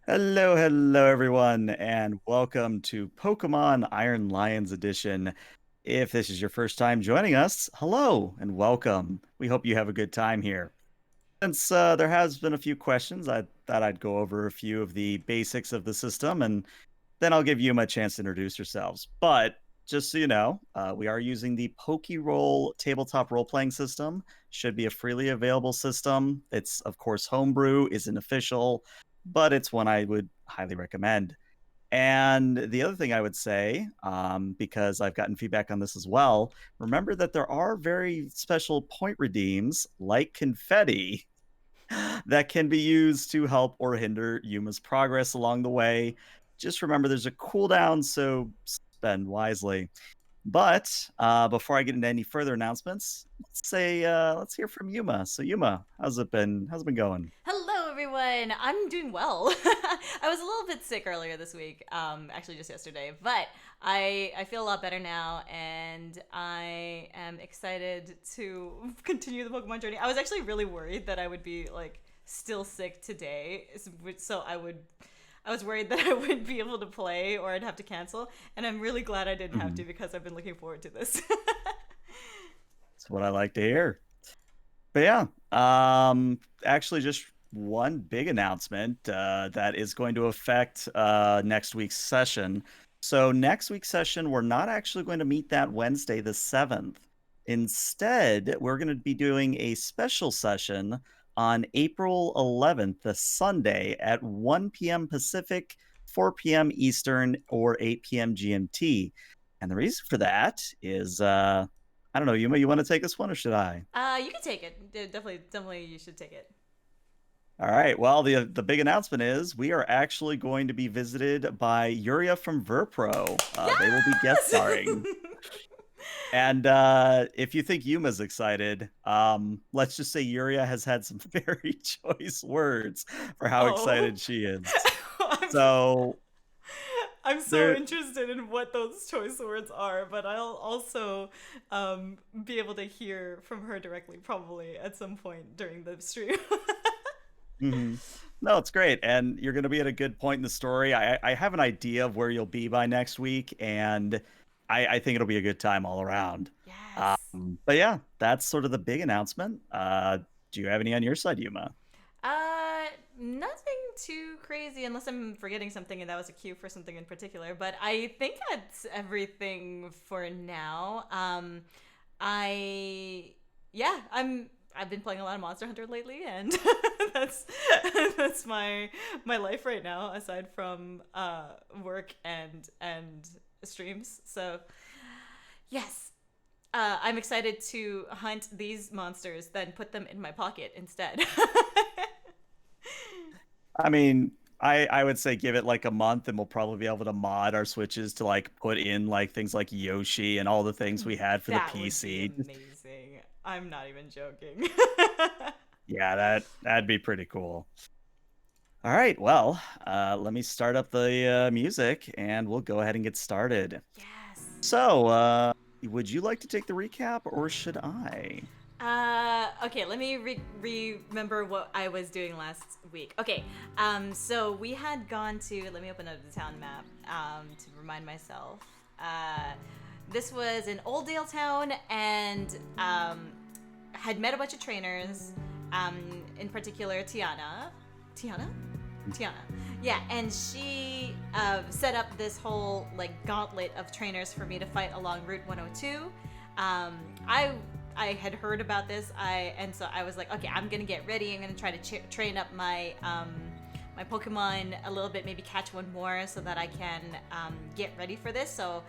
Hello everyone, and welcome to Pokemon Iron Lions Edition. If this is your first time joining us, hello and welcome. We hope you have a good time here. Since there has been a few questions, I thought I'd go over a few of the basics of the system, and then I'll give Yuma a chance to introduce yourselves. But just so you know, we are using the Pokeroll tabletop role-playing system. Should be a freely available system. It's, of course, homebrew, isn't official, but it's one I would highly recommend. And the other thing I would say, because I've gotten feedback on this as well, remember that there are very special point redeems like confetti that can be used to help or hinder Yuma's progress along the way. Just remember there's a cooldown, so spend wisely. But before I get into any further announcements, let's hear from Yuma. So Yuma, how's it been? How's it been going? Hello, everyone. I'm doing well. I was a little bit sick earlier this week, actually just yesterday, but I feel a lot better now, and I am excited to continue the Pokemon journey. I was actually really worried that I would be like still sick today, so I was worried that I wouldn't be able to play or I'd have to cancel, and I'm really glad I didn't have to Mhm. because I've been looking forward to this. That's what I like to hear. But yeah, actually, just one big announcement that is going to affect next week's session. So next week's session, we're not actually going to meet that Wednesday, the 7th. Instead, we're going to be doing a special session on April 11th, the Sunday, at 1 p.m. Pacific, 4 p.m. Eastern, or 8 p.m. GMT. And the reason for that is, I don't know, Yuma, you want to take this one or should I? You can take it. Definitely, you should take it. All right. Well, the big announcement is we are actually going to be visited by Yuria from Verpro. They will be guest Yes! starring. And if you think Yuma's excited, let's just say Yuria has had some very choice words for how Oh. excited she is. I'm, So I'm so there, interested in what those choice words are, but I'll also be able to hear from her directly probably at some point during the stream. mhm. No, it's great, and you're going to be at a good point in the story. I have an idea of where you'll be by next week, and I think it'll be a good time all around. Yes. But yeah, that's sort of the big announcement. Do you have any on your side, Yuma? Uh, Nothing too crazy unless I'm forgetting something and that was a cue for something in particular, but I think that's everything for now. I yeah, I've been playing a lot of Monster Hunter lately, and that's that's my life right now aside from work and streams. So, yes. I'm excited to hunt these monsters, then put them in my pocket instead. I mean, I would say give it like a month, and we'll probably be able to mod our switches to like put in like things like Yoshi and all the things we had for the That would be PC. amazing. I'm not even joking. Yeah, that'd be pretty cool. All right, well, let me start up the music, and we'll go ahead and get started. Yes. So, would you like to take the recap, or should I? Okay, let me remember what I was doing last week. Okay, so we had gone to, let me open up the town map, to remind myself. This was in Old Town, and, had met a bunch of trainers, in particular Tiana. Tiana? Tiana. Yeah, and she set up this whole like gauntlet of trainers for me to fight along Route 102. I had heard about this, and so I was like, okay, I'm gonna get ready. I'm gonna try to train up my my Pokemon a little bit, maybe catch one more so that I can get ready for this. So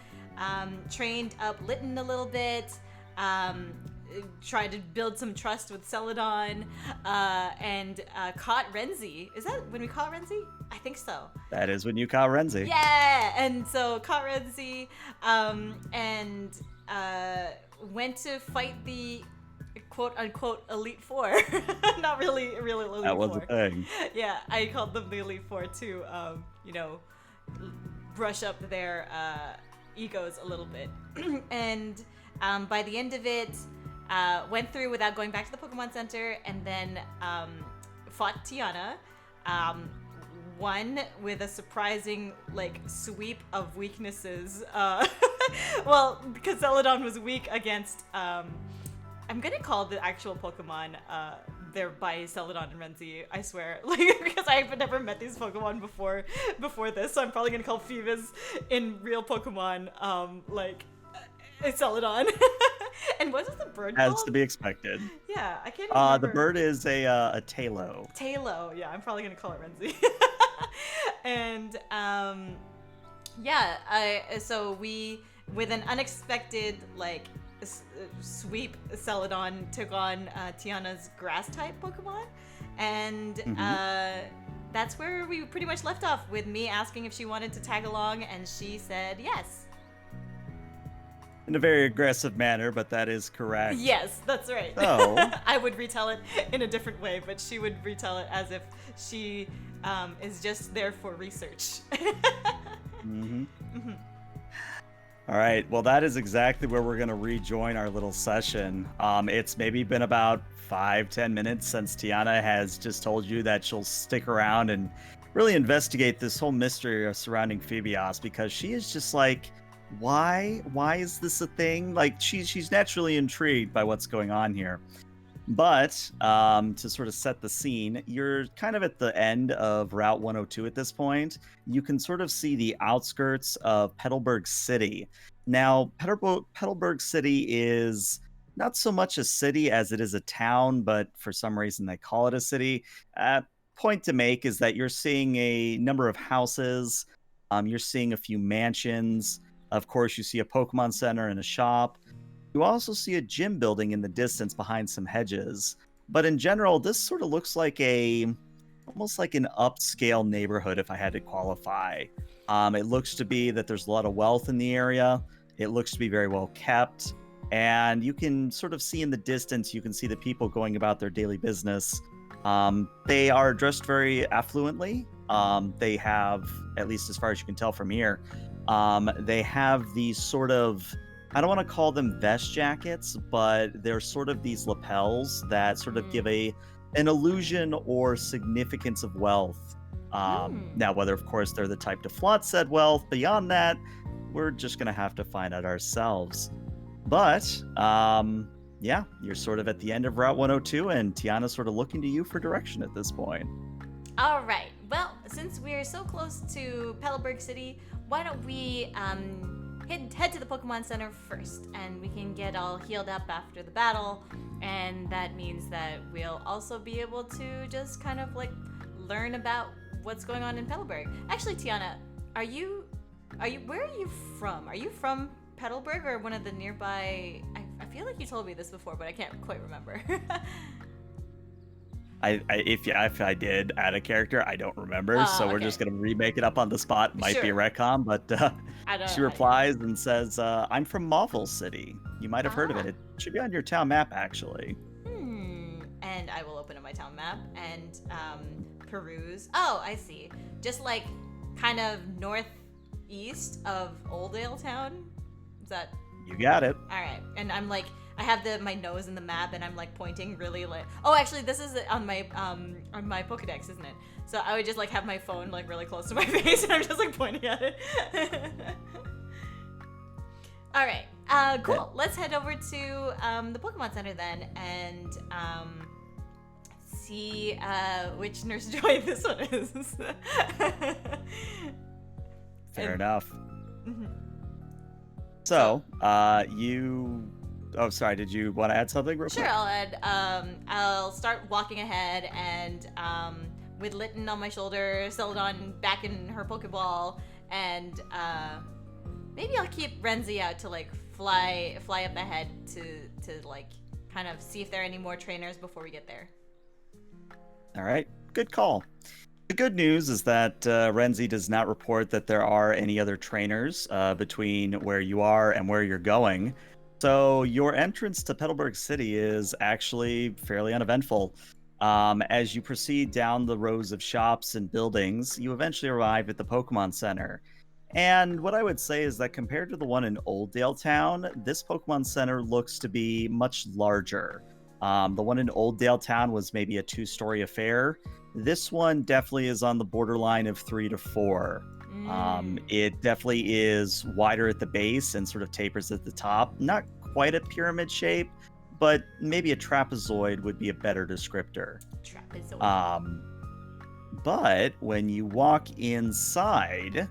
trained up Litten a little bit. Tried to build some trust with Celadon, and caught Renzi. Is that when we caught Renzi? I think so. That is when you caught Renzi. Yeah, and so caught Renzi, and went to fight the quote unquote Elite Four. Not really, really That Elite was a Four. thing. Yeah, I called them the Elite Four to, you know, brush up their egos a little bit. And by the end of it, went through without going back to the Pokemon Center, and then fought Tiana. Um, one with a surprising like sweep of weaknesses. Well, because Celadon was weak against I'm gonna call the actual Pokemon they're by Celadon and Renzi, I swear. Like, because I've never met these Pokemon before this, so I'm probably gonna call Phoebus in real Pokemon it's Celadon. And what is the bird As called? to be expected. Yeah, I can't even remember. The bird is a Talo. Talo, yeah, I'm probably gonna call it Renzi. And so we, with an unexpected like sweep, Celadon took on Tiana's grass type Pokemon, and that's where we pretty much left off, with me asking if she wanted to tag along, and she said yes. In a very aggressive manner, but that is correct. Yes, that's right. So I would retell it in a different way, but she would retell it as if she is just there for research. All right, well, that is exactly where we're going to rejoin our little session. It's maybe been about 5-10 minutes since Tiana has just told you that she'll stick around and really investigate this whole mystery surrounding Phoebios, because she is just like, why is this a thing? Like, she's naturally intrigued by what's going on here. But to sort of set the scene, you're kind of at the end of Route 102 at this point. You can sort of see the outskirts of Petalburg City. Now, Petalburg City is not so much a city as it is a town, but for some reason they call it a city. Point to make is that you're seeing a number of houses. You're seeing a few mansions. Of course, you see a Pokemon Center and a shop. You also see a gym building in the distance behind some hedges. But in general, this sort of looks like almost like an upscale neighborhood, if I had to qualify. It looks to be that there's a lot of wealth in the area. It looks to be very well kept. And you can sort of see in the distance, you can see the people going about their daily business. They are dressed very affluently. They have, at least as far as you can tell from here, they have these sort of, I don't want to call them vest jackets, but they're sort of these lapels that sort of give an illusion or significance of wealth. Now, whether, of course, they're the type to flaunt said wealth, beyond that, we're just going to have to find out ourselves. But, yeah, you're sort of at the end of Route 102, and Tiana's sort of looking to you for direction at this point. All right. Well, since we're so close to Petalburg City, why don't we head to the Pokemon Center first, and we can get all healed up after the battle, and that means that we'll also be able to just kind of like learn about what's going on in Petalburg. Actually, Tiana, where are you from? Are you from Petalburg or one of the nearby? I feel like you told me this before, but I can't quite remember. If I did add a character, I don't remember, so we're just gonna remake it up on the spot. Might be a retcon, but she replies and says, "I'm from Mauville City. You might have heard of it. It should be on your town map, actually." And I will open up my town map and peruse. Oh, I see. Just like kind of northeast of Oldale Town. Is that? You got it. All right, and I'm like, I have my nose in the map, and I'm like pointing really like. Oh, actually, this is on my Pokedex, isn't it? So I would just like have my phone like really close to my face, and I'm just like pointing at it. All right, cool. Yeah. Let's head over to the Pokemon Center then, and see which Nurse Joy this one is. Fair enough. So, oh, sorry, did you want to add something real quick? Sure, I'll add, I'll start walking ahead, and with Litten on my shoulder, Celadon back in her Pokeball, and maybe I'll keep Renzi out to like fly up ahead to like kind of see if there are any more trainers before we get there. All right, good call. The good news is that Renzi does not report that there are any other trainers between where you are and where you're going. So your entrance to Petalburg City is actually fairly uneventful. As you proceed down the rows of shops and buildings, you eventually arrive at the Pokemon Center. And what I would say is that compared to the one in Oldale Town, this Pokemon Center looks to be much larger. The one in Old Town was maybe a two-story affair. This one definitely is on the borderline of 3 to 4. Mm. It definitely is wider at the base and sort of tapers at the top. Not quite a pyramid shape, but maybe a trapezoid would be a better descriptor. Trapezoid. Um, but when you walk inside,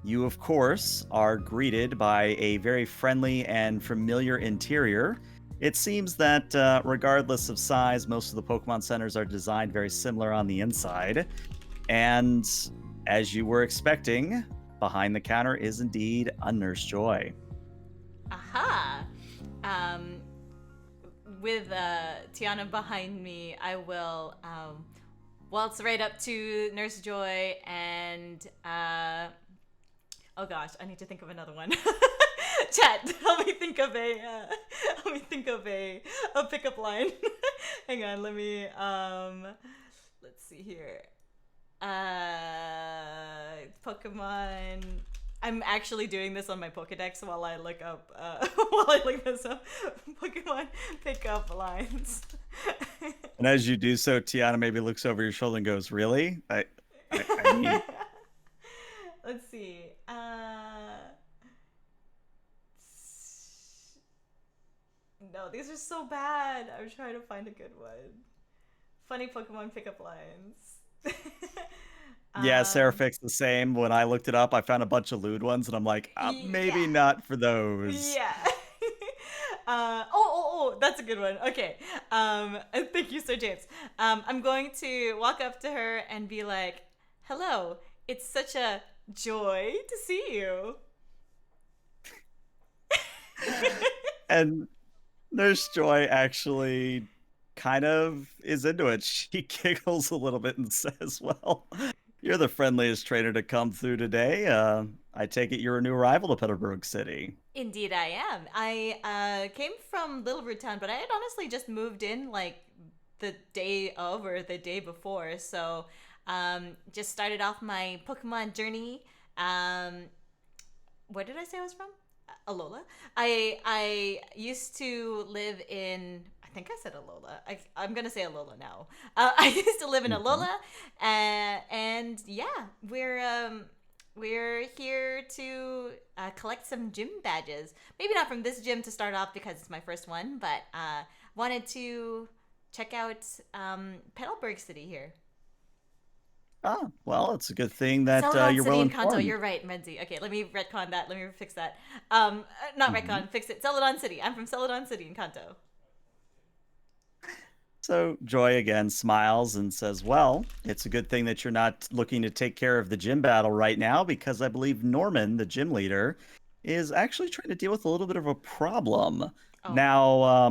you, of course, are greeted by a very friendly and familiar interior. It seems that, regardless of size, most of the Pokemon centers are designed very similar on the inside. And as you were expecting, behind the counter is indeed a Nurse Joy. Aha. Um, with Tiana behind me, I will waltz right up to Nurse Joy and oh gosh, I need to think of another one. Chat, help me think of a pickup line. Hang on, let me let's see here. Pokemon. I'm actually doing this on my Pokedex while I look up while I look this up. Pokemon pickup lines. And as you do so, Tiana maybe looks over your shoulder and goes, "Really? I mean, Let's see. No, these are so bad. I'm trying to find a good one. Funny Pokemon pickup lines. yeah, um, Seraphic's the same. When I looked it up, I found a bunch of lewd ones, and I'm like, yeah, maybe not for those." yeah. That's a good one. Okay. Thank you, Sir James. I'm going to walk up to her and be like, "Hello, it's such a joy to see you." And Nurse Joy actually kind of is into it. She giggles a little bit and says, "Well, you're the friendliest trainer to come through today. I take it you're a new arrival to Petalburg City." Indeed, I am. I came from Little Root Town, but I had honestly just moved in like the day of or the day before. So just started off my Pokemon journey. Um, where did I say I was from? Alola. I used to live in. I think I said Alola. I'm gonna say Alola now. I used to live in Mhm. Alola, and yeah, we're here to collect some gym badges. Maybe not from this gym to start off because it's my first one, but wanted to check out Petalburg City here. Ah, well, it's a good thing that Celadon you're City well and Kanto. informed. You're right, Menzi. Okay, let me retcon that. Let me fix that. Not Mhm. retcon. Fix it. Celadon City. I'm from Celadon City in Kanto. So Joy again smiles and says, "Well, it's a good thing that you're not looking to take care of the gym battle right now because I believe Norman, the gym leader, is actually trying to deal with a little bit of a problem." Oh, Now,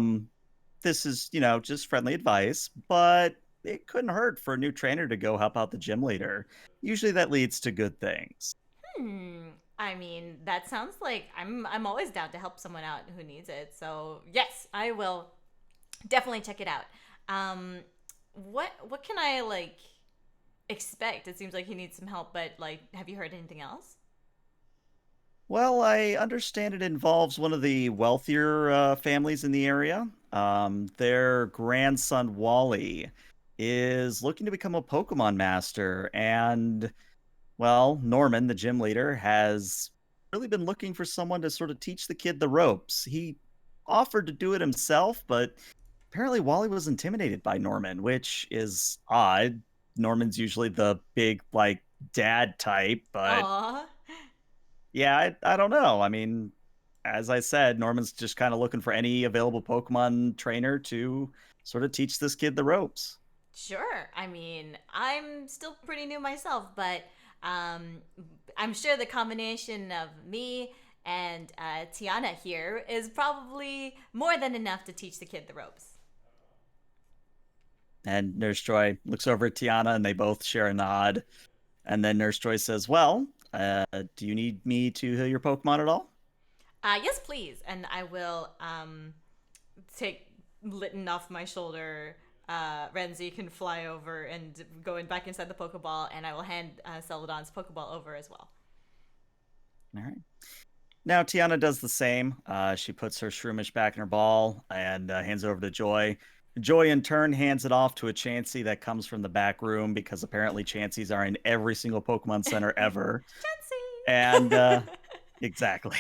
this is, just friendly advice, but it couldn't hurt for a new trainer to go help out the gym leader. Usually that leads to good things. hmm. I mean, that sounds like I'm always down to help someone out who needs it. So yes, I will definitely check it out. Um, what can I like expect? It seems like he needs some help, but like, have you heard anything else? Well, I understand it involves one of the wealthier families in the area. Their grandson, Wally, is looking to become a Pokemon master. And, well, Norman, the gym leader, has really been looking for someone to sort of teach the kid the ropes. He offered to do it himself, but apparently Wally was intimidated by Norman, which is odd. Norman's usually the big, like, dad type, but Aw, yeah, I don't know. I mean, as I said, Norman's just kind of looking for any available Pokemon trainer to sort of teach this kid the ropes. sure. I mean, I'm still pretty new myself, but um, I'm sure the combination of me and Tiana here is probably more than enough to teach the kid the ropes. And Nurse Joy looks over at Tiana and they both share a nod. And then Nurse Joy says, "Well, do you need me to heal your Pokemon at all?" Yes, please. And I will take Litten off my shoulder. Renzi can fly over and go in back inside the Pokeball, and I will hand Celadon's Pokeball over as well. All right. Now Tiana does the same. She puts her Shroomish back in her ball and hands it over to Joy. Joy in turn hands it off to a Chansey that comes from the back room because apparently Chanseys are in every single Pokemon Center ever. And Chansey! exactly.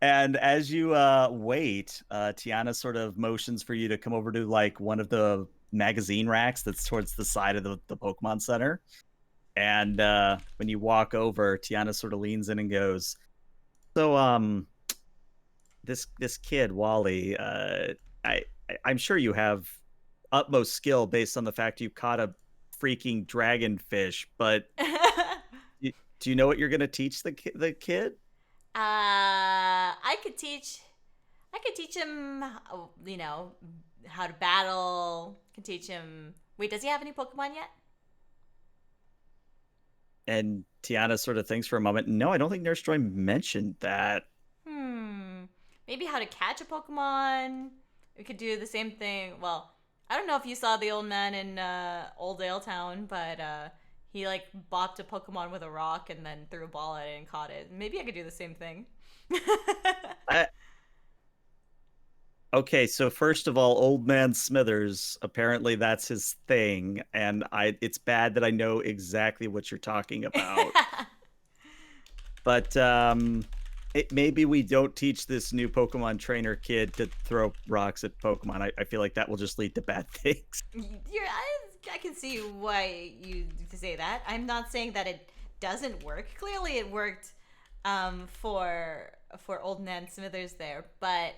And as you wait, Tiana sort of motions for you to come over to like one of the magazine racks that's towards the side of the Pokemon Center. And when you walk over, Tiana sort of leans in and goes, "So, this kid Wally, I'm sure you have utmost skill based on the fact you caught a freaking dragonfish, but y- do you know what you're going to teach the kid?" I could teach. I could teach him, how to battle. Could teach him. Wait, does he have any Pokemon yet? And Tiana sort of thinks for a moment. No, I don't think Nurse Joy mentioned that. Hmm. Maybe how to catch a Pokemon. We could do the same thing. Well, I don't know if you saw the old man in Old Dale Town, but he like bopped a Pokemon with a rock and then threw a ball at it and caught it. Maybe I could do the same thing. I, okay, so first of all, Old Man Smithers, apparently that's his thing, and it's bad that I know exactly what you're talking about. But maybe we don't teach this new Pokemon trainer kid to throw rocks at Pokemon. I feel like that will just lead to bad things. I can see why you say that. I'm not saying that it doesn't work. Clearly, it worked for Old Man Smithers there, but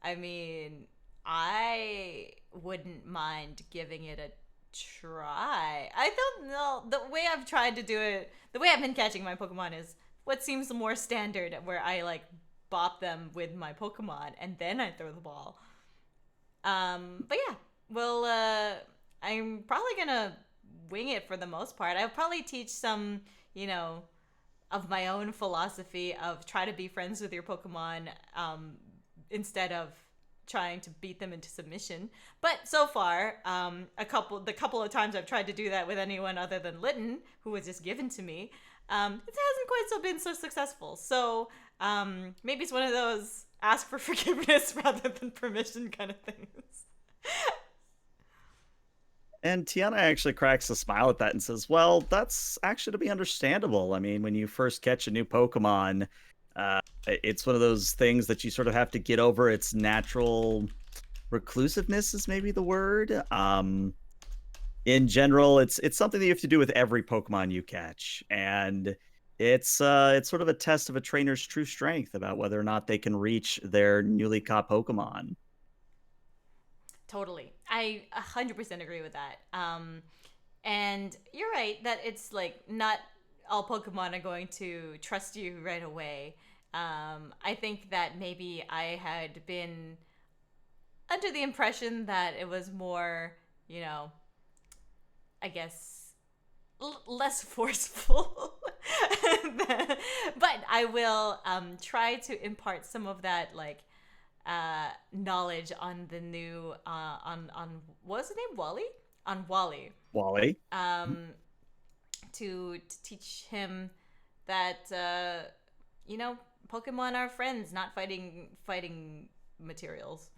I mean, I wouldn't mind giving it a try. I don't know. The way I've tried to do it, the way I've been catching my Pokemon is what seems more standard, where I like bop them with my Pokemon and then I throw the ball. But yeah, well, I'm probably gonna wing it for the most part. I'll probably teach some, you know, of my own philosophy of try to be friends with your Pokemon instead of trying to beat them into submission. But so far, the couple of times I've tried to do that with anyone other than Litten, who was just given to me, it hasn't quite been so successful. So maybe it's one of those ask for forgiveness rather than permission kind of things. And Tiana actually cracks a smile at that and says, "Well, that's actually to be understandable. I mean, when you first catch a new Pokemon, it's one of those things that you sort of have to get over its natural reclusiveness is maybe the word. In general, it's something that you have to do with every Pokemon you catch, and it's sort of a test of a trainer's true strength about whether or not they can reach their newly caught Pokemon." Totally. I 100% agree with that. And you're right that it's like not all Pokemon are going to trust you right away. I think that maybe I had been under the impression that it was more, I guess, less forceful. But I will try to impart some of that, like, knowledge on the new on what was his name, Wally, on Wally, Wally. um to teach him that Pokemon are friends, not fighting materials.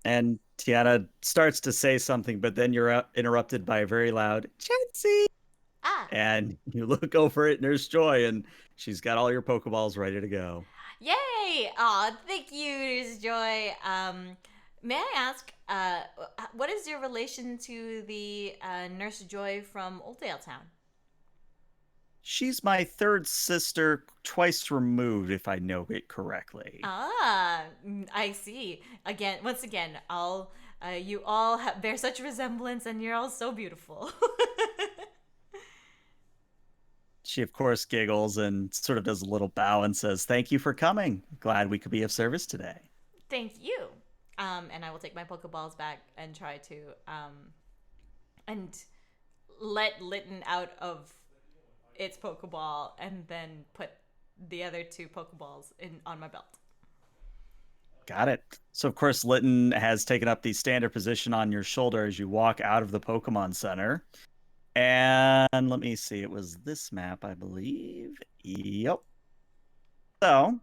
And Tiana starts to say something, but then you're interrupted by a very loud Chansey. Ah, And you look over at Nurse Joy, and she's got all your Pokeballs ready to go. yay! Aw, thank you, Joy. May I ask, what is your relation to the Nurse Joy from Oakdale Town? She's my third sister, twice removed, if I know it correctly. I see. Once again, all you all bear such resemblance, and you're all so beautiful. She, of course, giggles and sort of does a little bow and says, "Thank you for coming. Glad we could be of service today." Thank you. And I will take my Pokeballs back and try to and let Litten out of its Pokeball, and then put the other two Pokeballs in on my belt. Got it. So, of course, Litten has taken up the standard position on your shoulder as you walk out of the Pokemon Center. And let me see, it was this map, I believe. Yep. So,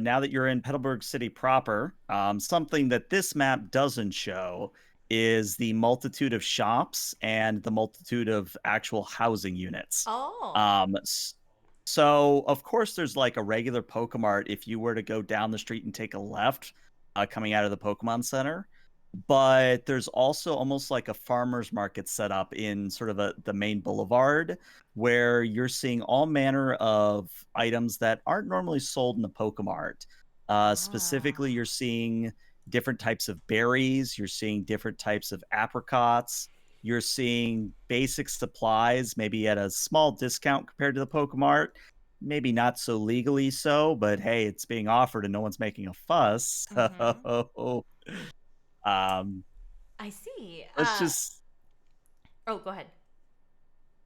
now that you're in Petalburg City proper, something that this map doesn't show is the multitude of shops and the multitude of actual housing units. Oh. Um, s- so, of course, there's like a regular Pokemart if you were to go down the street and take a left, coming out of the Pokemon Center. But there's also almost like a farmer's market set up in sort of the main boulevard where you're seeing all manner of items that aren't normally sold in the Pokemart. Specifically, Ah. you're seeing different types of berries, you're seeing different types of apricots, you're seeing basic supplies, maybe at a small discount compared to the Pokemart. Maybe not so legally so, but hey, it's being offered and no one's making a fuss. Mm-hmm. So um, I see. let's just Oh, go ahead.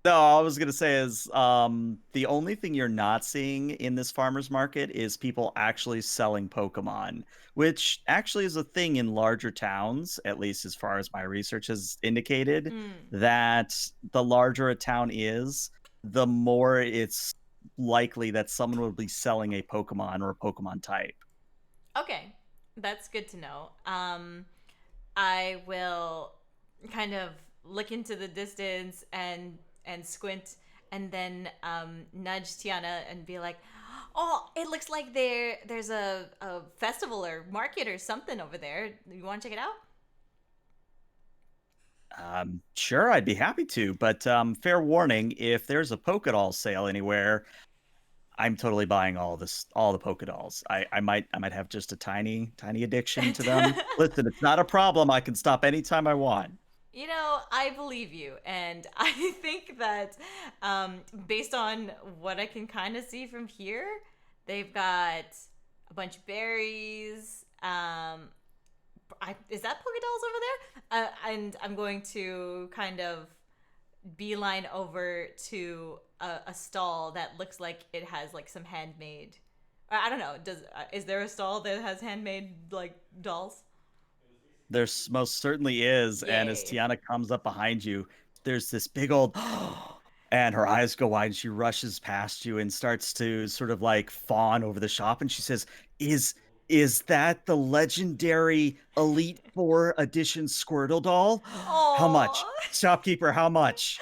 no, all I was gonna say is the only thing you're not seeing in this farmers market is people actually selling Pokemon, which actually is a thing in larger towns, at least as far as my research has indicated, Mm. that the larger a town is, the more it's likely that someone will be selling a Pokemon or a Pokemon type. Okay, that's good to know. I will kind of look into the distance and squint, and then nudge Tiana and be like, "Oh, it looks like there's a festival or market or something over there. You want to check it out?" Sure, I'd be happy to, but fair warning, if there's a Pokédoll sale anywhere, I'm totally buying all the Pokédolls. I might have just a tiny addiction to them. Listen, it's not a problem. I can stop anytime I want. You know, I believe you, and I think that based on what I can kind of see from here, they've got a bunch of berries. Is that Pokedolls over there? And I'm going to kind of beeline over to a stall that looks like it has like some handmade. I don't know. Does is there a stall that has handmade like dolls? There's most certainly is, and as Yay. Tiana comes up behind you, there's this big old and her eyes go wide and she rushes past you and starts to sort of like fawn over the shop and she says, "Is is that the legendary Elite 4 edition Squirtle doll? How much? Oh. Shopkeeper, how much?"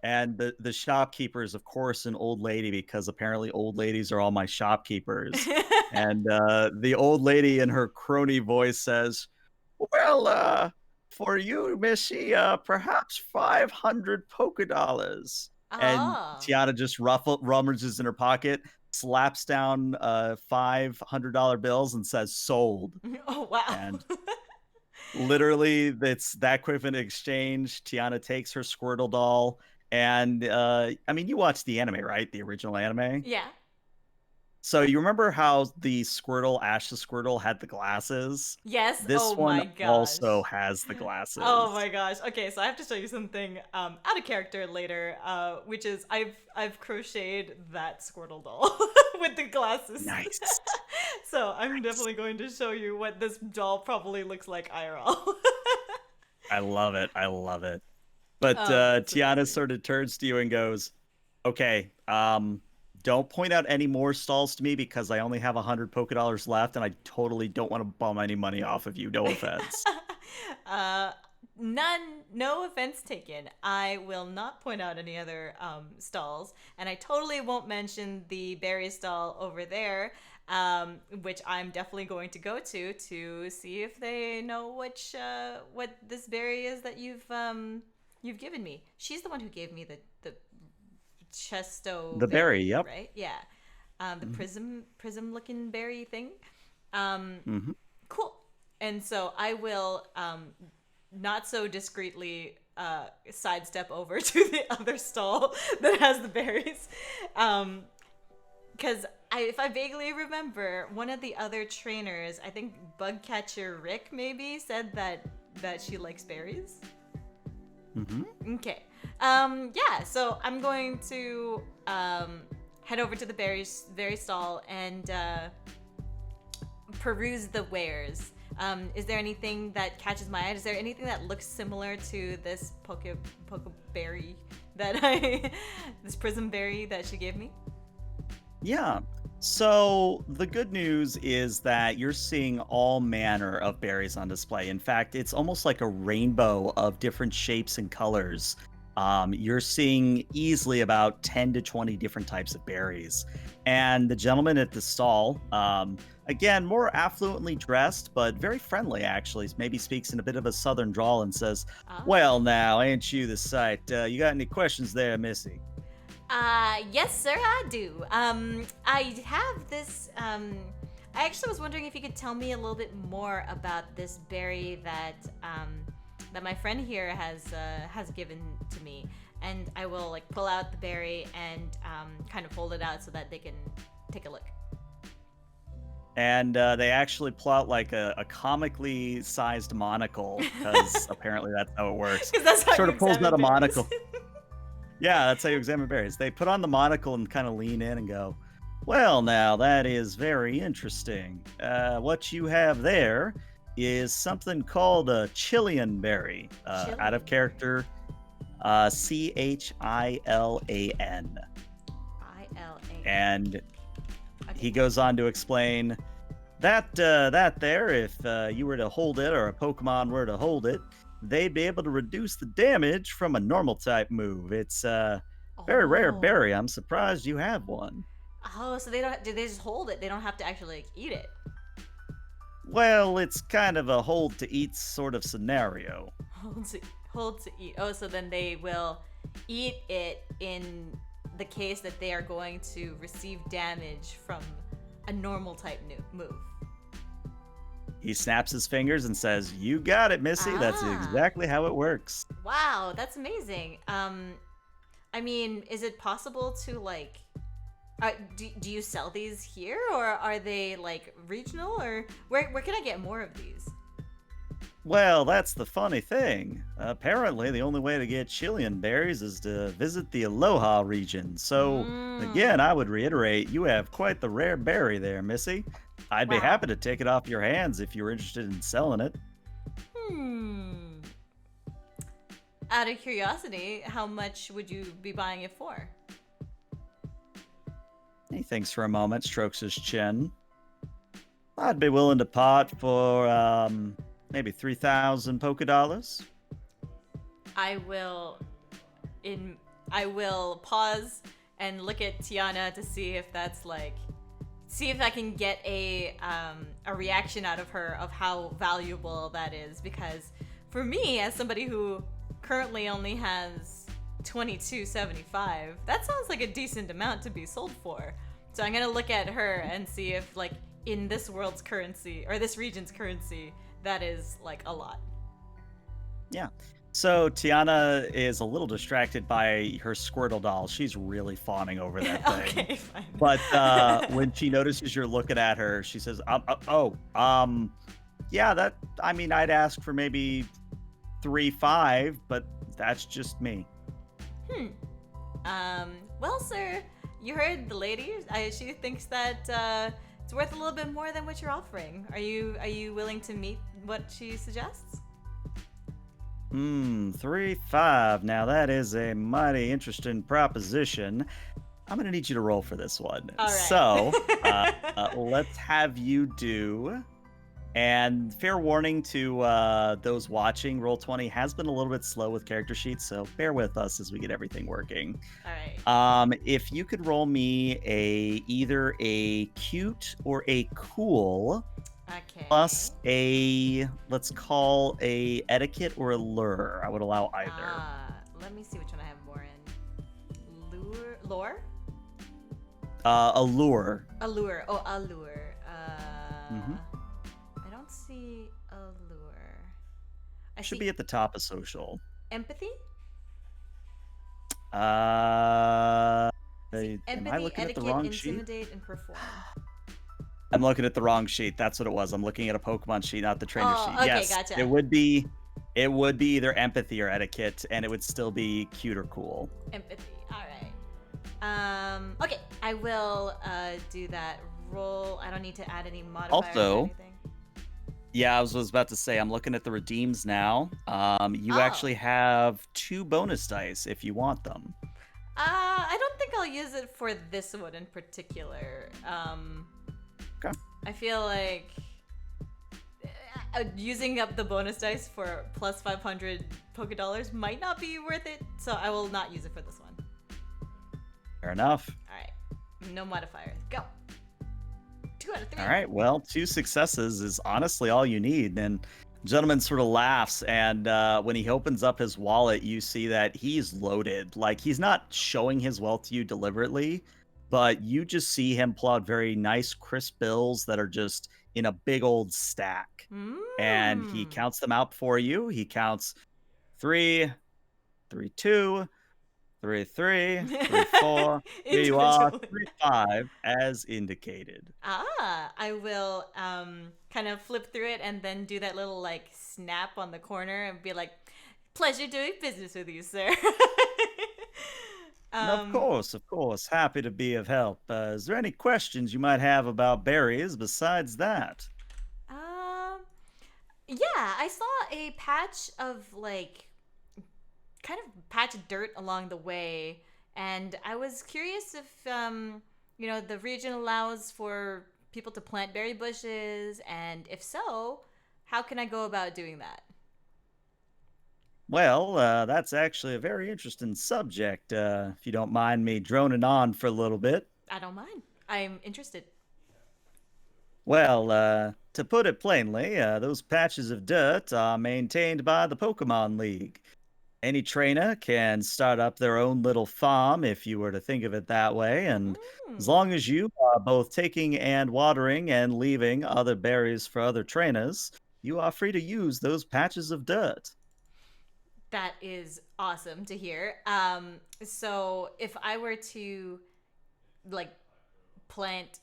And the shopkeeper is, of course, an old lady because apparently old ladies are all my shopkeepers. And the old lady in her crony voice says, "Well, for you, Missy, perhaps 500 polka dollars." And Oh. Tiana just rummages in her pocket, slaps down $500 bills, and says, "Sold." Oh wow. And literally, it's that quick of an exchange. Tiana takes her Squirtle doll, and I mean, you watched the anime, right? The original anime. Yeah. So you remember how the Squirtle, Ash the Squirtle, had the glasses? Yes. This Oh one my also gosh. has the Oh glasses. my gosh. Okay, so I have to show you something out of character later, which is I've crocheted that Squirtle doll with the glasses. Nice. So I'm Nice. definitely going to show you what this doll probably looks like IRL. I love it. I love it. But That's Tiana amazing. sort of turns to you and goes, "Okay, don't point out any more stalls to me because I only have 100 polka dollars left, and I totally don't want to bum any money off of you. No offense." uh, none, no offense taken. I will not point out any other stalls, and I totally won't mention the berry stall over there, which I'm definitely going to go to see if they know what this berry is that you've given me. She's the one who gave me the chesto The berry. berry, Yep. right? Yeah, the Hmm. prism looking berry thing. Um, Hmm. Cool. And so I will not so discreetly sidestep over to the other stall that has the berries. Because if I vaguely remember, one of the other trainers, I think Bugcatcher Rick maybe, said that she likes berries. Hmm. Okay. Yeah, so I'm going to head over to the berry stall and peruse the wares. Is there anything that catches my eye? Is there anything that looks similar to this poke berry that I this prism berry that she gave me? Yeah. So the good news is that you're seeing all manner of berries on display. In fact, it's almost like a rainbow of different shapes and colors. You're seeing easily about 10 to 20 different types of berries. And the gentleman at the stall, again, more affluently dressed, but very friendly, actually, maybe speaks in a bit of a southern drawl and says, Ah. "Well, now, ain't you the sight? You got any questions there, Missy?" Yes, sir, I do. I have this. I actually was wondering if you could tell me a little bit more about this berry that my friend here has given to me, and I will like pull out the berry and kind of hold it out so that they can take a look. And they actually plot like a comically sized monocle because apparently that's how it works. Because that's how Sort you of pulls examine out a berries. monocle. Yeah, that's how you examine berries. They put on the monocle and kind of lean in and go, "Well, now that is very interesting. What you have there is something called a Chilean berry, out of Chilean berry. character, Chilan." ILAN. And Okay. he goes on to explain that there, if you were to hold it or a Pokemon were to hold it, they'd be able to reduce the damage from a normal type move. It's a very rare Oh. berry. I'm surprised you have one. Oh, so they don't. Do they just hold it? They don't have to actually like, eat it. Well, it's kind of a hold to eat sort of scenario. Hold to hold to eat. Oh, so then they will eat it in the case that they are going to receive damage from a normal type move. He snaps his fingers and says, "You got it, Missy. That's Ah, exactly how it works." wow, that's amazing. I mean, is it possible to like? Do you sell these here, or are they like regional, or where can I get more of these? Well, that's the funny thing. Apparently, the only way to get Chilean berries is to visit the Aloha region. So, again, Mmm. I would reiterate, you have quite the rare berry there, Missy. I'd be Wow. happy to take it off your hands if you were interested in selling it. Hmm. Out of curiosity, how much would you be buying it for? He thinks for a moment, strokes his chin. I'd be willing to pot for maybe 3,000 polka dollars. I will in I will pause and look at Tiana to see if that's like see if I can get a reaction out of her of how valuable that is, because for me as somebody who currently only has 22.75, that sounds like a decent amount to be sold for. So I'm going to look at her and see if like in this world's currency or this region's currency that is like a lot. Yeah. So Tiana is a little distracted by her Squirtle doll. She's really fawning over that thing. Okay, fine. But when she notices you're looking at her, she says, "Oh, yeah, that. I mean, I'd ask for maybe 3.5, but that's just me." Hmm. Well, sir, you heard the lady. She thinks that it's worth a little bit more than what you're offering. Are you willing to meet what she suggests? 3.5. Now that is a mighty interesting proposition. I'm gonna need you to roll for this one. All right. So, let's have you do. And fair warning to those watching, Roll20 has been a little bit slow with character sheets, so bear with us as we get everything working. All right. If you could roll me either a cute or a cool, plus Okay. let's call a etiquette or a lure. I would allow either. Let me see which one I have more in. Lore? Allure. Allure. Oh, allure. Hmm. I don't see allure. I Should see be at the top of social. empathy. Uh, I see am I empathy, looking at the etiquette, wrong sheet? intimidate, and perform. I'm looking at the wrong sheet. That's what it was. I'm looking at a Pokemon sheet, not the trainer Oh, sheet. okay, Yes, gotcha. it would be either empathy or etiquette, and it would still be cute or cool. Empathy. All right. Okay, I will do that roll. I don't need to add any modifiers or Also, anything. yeah, I was about to say, I'm looking at the redeems now. You Oh. actually have 2 bonus dice if you want them. I don't think I'll use it for this one in particular. Okay. I feel like using up the bonus dice for plus 500 Poké Dollars might not be worth it, so I will not use it for this one. Fair enough. Alright, no modifier. Go! 2 out of 3. All right. Well, 2 successes is honestly all you need. And gentleman sort of laughs, and when he opens up his wallet, you see that he's loaded. Like he's not showing his wealth to you deliberately, but you just see him pull out very nice, crisp bills that are just in a big old stack, and he Mmm. counts them out for you. He counts three, three, two, three, three, three, four. Here you are, Individually. 3, 5, as indicated. I will kind of flip through it and then do that little like snap on the corner and be like, pleasure doing business with you, sir. Of um, course, of course. Happy to be of help. Is there any questions you might have about berries besides that? um, yeah, I saw a patch of like kind of patch of dirt along the way, and I was curious if the region allows for people to plant berry bushes, and if so, how can I go about doing that? Well, that's actually a very interesting subject, if you don't mind me droning on for a little bit. I don't mind. I'm interested. Well, to put it plainly, those patches of dirt are maintained by the Pokemon League. Any trainer can start up their own little farm if you were to think of it that way, and as Mm, long as you are both taking and watering and leaving other berries for other trainers, you are free to use those patches of dirt. that is awesome to hear. So if I were to like plant,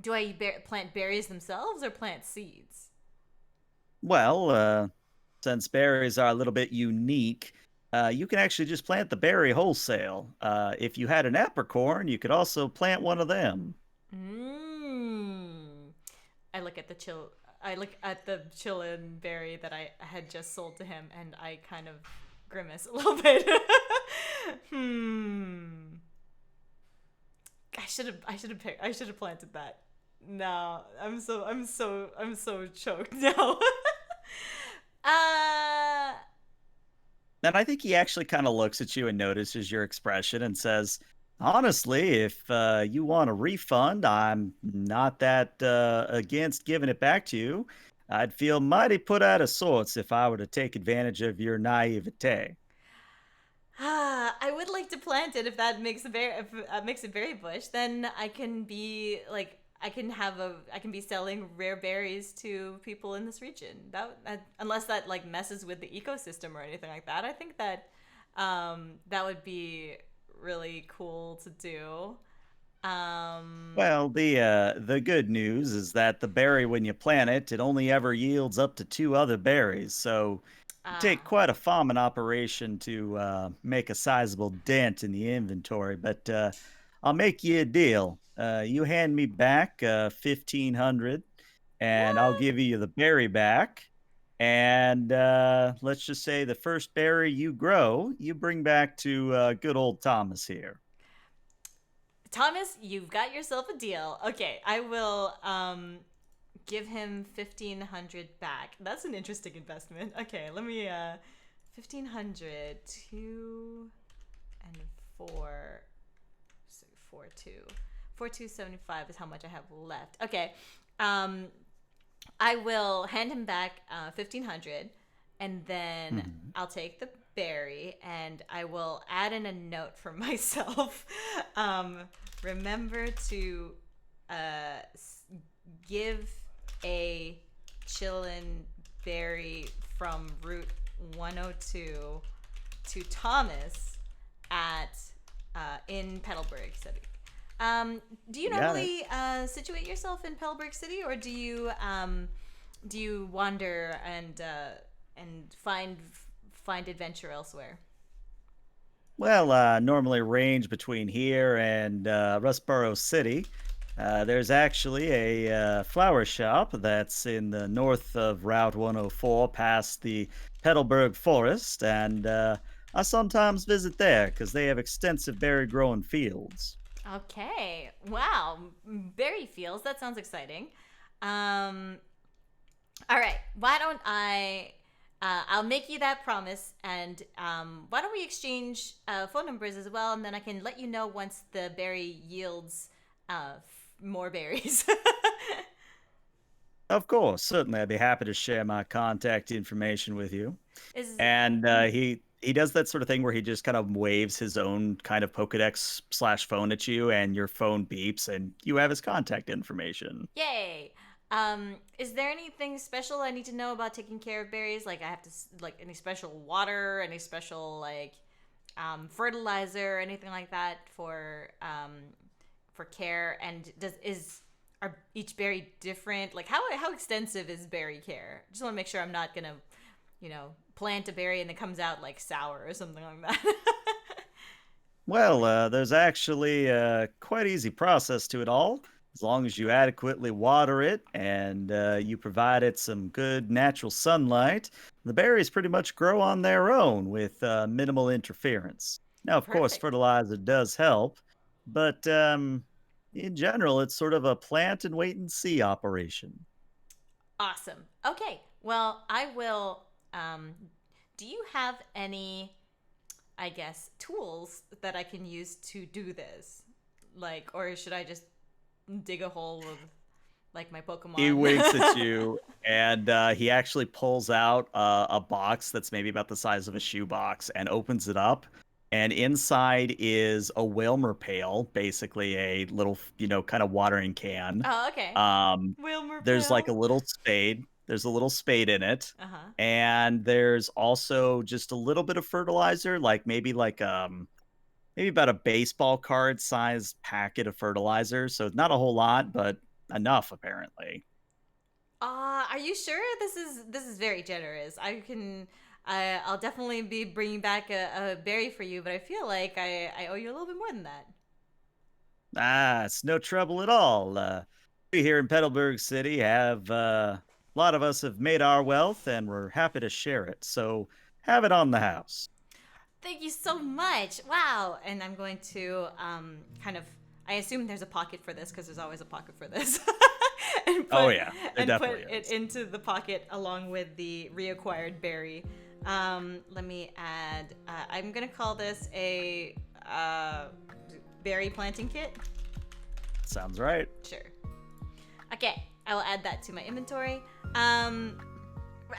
do I plant berries themselves or plant seeds? Well, since berries are a little bit unique, you can actually just plant the berry wholesale. If you had an apricorn, you could also plant one of them. Mm. I look at the chill. I look at the chillin berry that I had just sold to him, and I kind of grimace a little bit. Hmm. I should have planted that. No, I'm so choked now. uh And I think he actually kind of looks at you and notices your expression and says, honestly, if you want a refund, I'm not that against giving it back to you. I'd feel mighty put out of sorts if I were to take advantage of your naivete. I would like to plant it if that makes a berry if makes a berry bush. Then I can be like I can be selling rare berries to people in this region. Unless that like messes with the ecosystem or anything like that. I think that that would be really cool to do. Um, Well, the good news is that the berry, when you plant it, it only ever yields up to 2 other berries. So it take ah, quite a farming operation to make a sizable dent in the inventory. But I'll make you a deal. You hand me back 1,500, and I'll what? give you the berry back. And let's just say the first berry you grow, you bring back to good old Thomas here. Thomas, you've got yourself a deal. Okay, I will give him 1,500 back. That's an interesting investment. Okay, let me 1,500 2 and 4 so 4 2 4,275 is how much I have left. Okay. Um I will hand him back 1,500, and then Mhm. I'll take the berry and I will add in a note for myself. um, remember to uh, give a chillin berry from Route 102 to Thomas at in Petalburg City. Do you You got it. normally situate yourself in Petalburg City, or do you wander and find adventure elsewhere? Well, normally range between here and Rustboro City. There's actually a flower shop that's in the north of Route 104 past the Petalburg Forest. And I sometimes visit there because they have extensive berry growing fields. Okay. Wow. Berry fields. That sounds exciting. Um, all right. Why don't I? I'll make you that promise, and why don't we exchange phone numbers as well, and then I can let you know once the berry yields more berries. Of course, certainly, I'd be happy to share my contact information with you. Is And mhm. he does that sort of thing where he just kind of waves his own kind of Pokedex slash phone at you, and your phone beeps, and you have his contact information. Yay. Is there anything special I need to know about taking care of berries? Like I have to like any special water, any special like fertilizer, or anything like that for care? And does is are each berry different? Like how extensive is berry care? Just want to make sure I'm not gonna, plant a berry and it comes out like sour or something like that. Well, there's actually a quite easy process to it all. As long as you adequately water it and you provide it some good natural sunlight, the berries pretty much grow on their own with minimal interference. Now, of course, Perfect. fertilizer does help, but in general, it's sort of a plant and wait and see operation. Awesome. Okay. Well, I will. Do you have any, I guess, tools that I can use to do this? Like, or should I just dig a hole with, like, my He Pokemon? winks at you, and he actually pulls out a box that's maybe about the size of a shoebox and opens it up. And inside is a Wilmer pail, basically a little, kind of watering can. Oh, okay. Um, Wilmer there's like Pill. a little spade. There's a little spade in it, Uh huh. and there's also just a little bit of fertilizer, like maybe about a baseball card size packet of fertilizer. So not a whole lot, but enough apparently. Are you sure this is very generous? I'll definitely be bringing back a berry for you, but I feel like I owe you a little bit more than that. Ah, it's no trouble at all. We here in Petalburg City have a lot of us have made our wealth, and we're happy to share it. So have it on the house. Thank you so much. Wow. And I'm going to kind of, I assume there's a pocket for this because there's always a pocket for this. and Oh put yeah, there and put definitely it is. into the pocket along with the reacquired berry. Let me add. I'm gonna call this a berry planting kit. Sounds right. Sure. Okay, I will add that to my inventory. Um,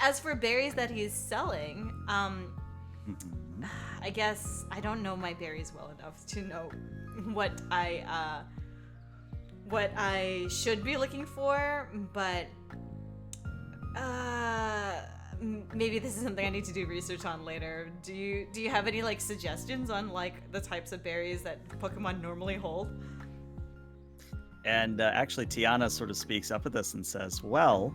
as for berries that he's selling, Mhm. I guess I don't know my berries well enough to know what I should be looking for, but maybe this is something I need to do research on later. Do you have any like suggestions on like the types of berries that Pokemon normally hold? And actually, Tiana sort of speaks up at this and says, "Well,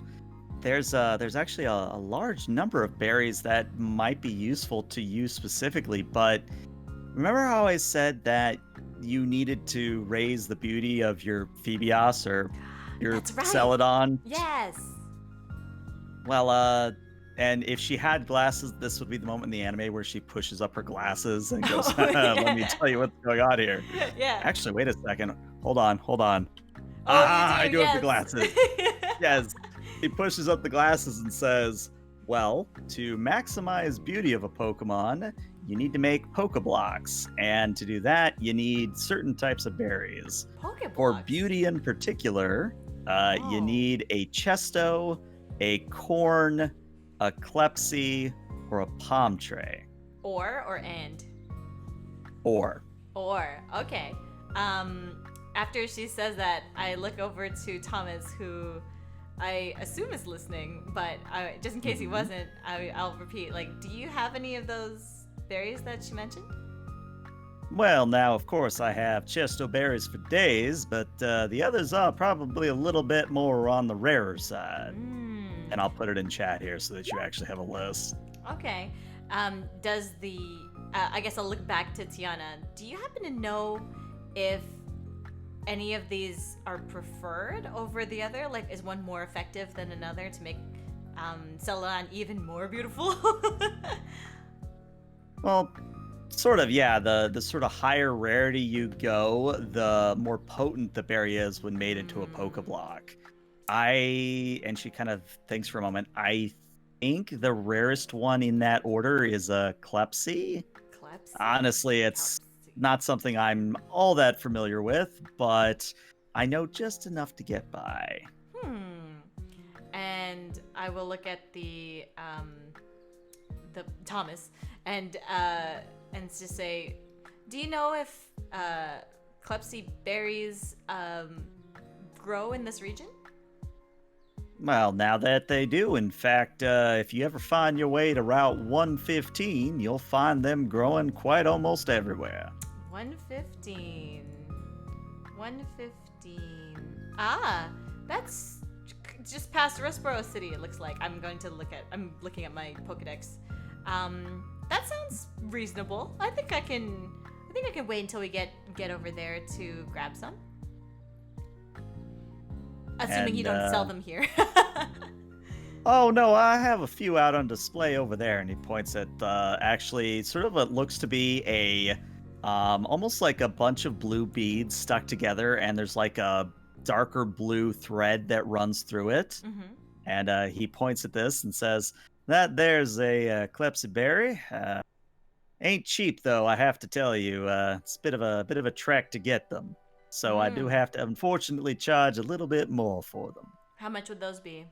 there's actually a large number of berries that might be useful to you specifically, but remember how I said that you needed to raise the beauty of your Phoebios or your That's right. Celadon? Yes. Well, and if she had glasses, this would be the moment in the anime where she pushes up her glasses and goes, Oh "Let me yeah. tell you what's going on here." Yeah. Actually, wait a second. Hold on, hold on. Oh, you do. I do have the Yes. glasses. Yes. He pushes up the glasses and says, "Well, to maximize beauty of a Pokemon, you need to make Pokeblocks. And to do that, you need certain types of berries. For Pokeblocks. beauty in particular, you Oh. need a Chesto, a Corn, a Klepsy, or a Palm Tray. Or and. Or, Or okay. After she says that, I look over to Thomas, who I assume is listening, but just in case he Mhm. wasn't, I'll repeat. Like, do you have any of those berries that she mentioned? Well, now, of course, I have Chesto berries for days, but the others are probably a little bit more on the rarer side. Mmm. And I'll put it in chat here so that you actually have a list. Okay. Does the I guess I'll look back to Tiana. Do you happen to know if any of these are preferred over the other? Like, is one more effective than another to make Celadon even more beautiful? Well, Sort of, yeah. The sort of higher rarity you go, the more potent the berry is when made into a Mm, Pokeblock. And she kind of thinks for a moment. I think the rarest one in that order is a Klepsy. Klepsy. Honestly, it's Klepsy. not something I'm all that familiar with, but I know just enough to get by. Hmm. And I will look at the Thomas and just say, do you know if Klepsy berries grow in this region? Well, now that they do, in fact, if you ever find your way to Route 115, you'll find them growing quite almost everywhere. 115. 115. Ah, that's just past Rustboro City. It looks like. I'm looking at my Pokedex. That sounds reasonable. I think I can. I think I can wait until we get over there to grab some. Assuming you And, don't sell them here. oh no, I have a few out on display over there. And he points at actually sort of what looks to be almost like a bunch of blue beads stuck together, and there's like a darker blue thread that runs through it. Mm-hmm. And he points at this and says, "That there's a Klepsyberry. Ain't cheap though, I have to tell you. It's a bit of a trek to get them. So I do Mm. have to unfortunately charge a little bit more for them." How much would those be?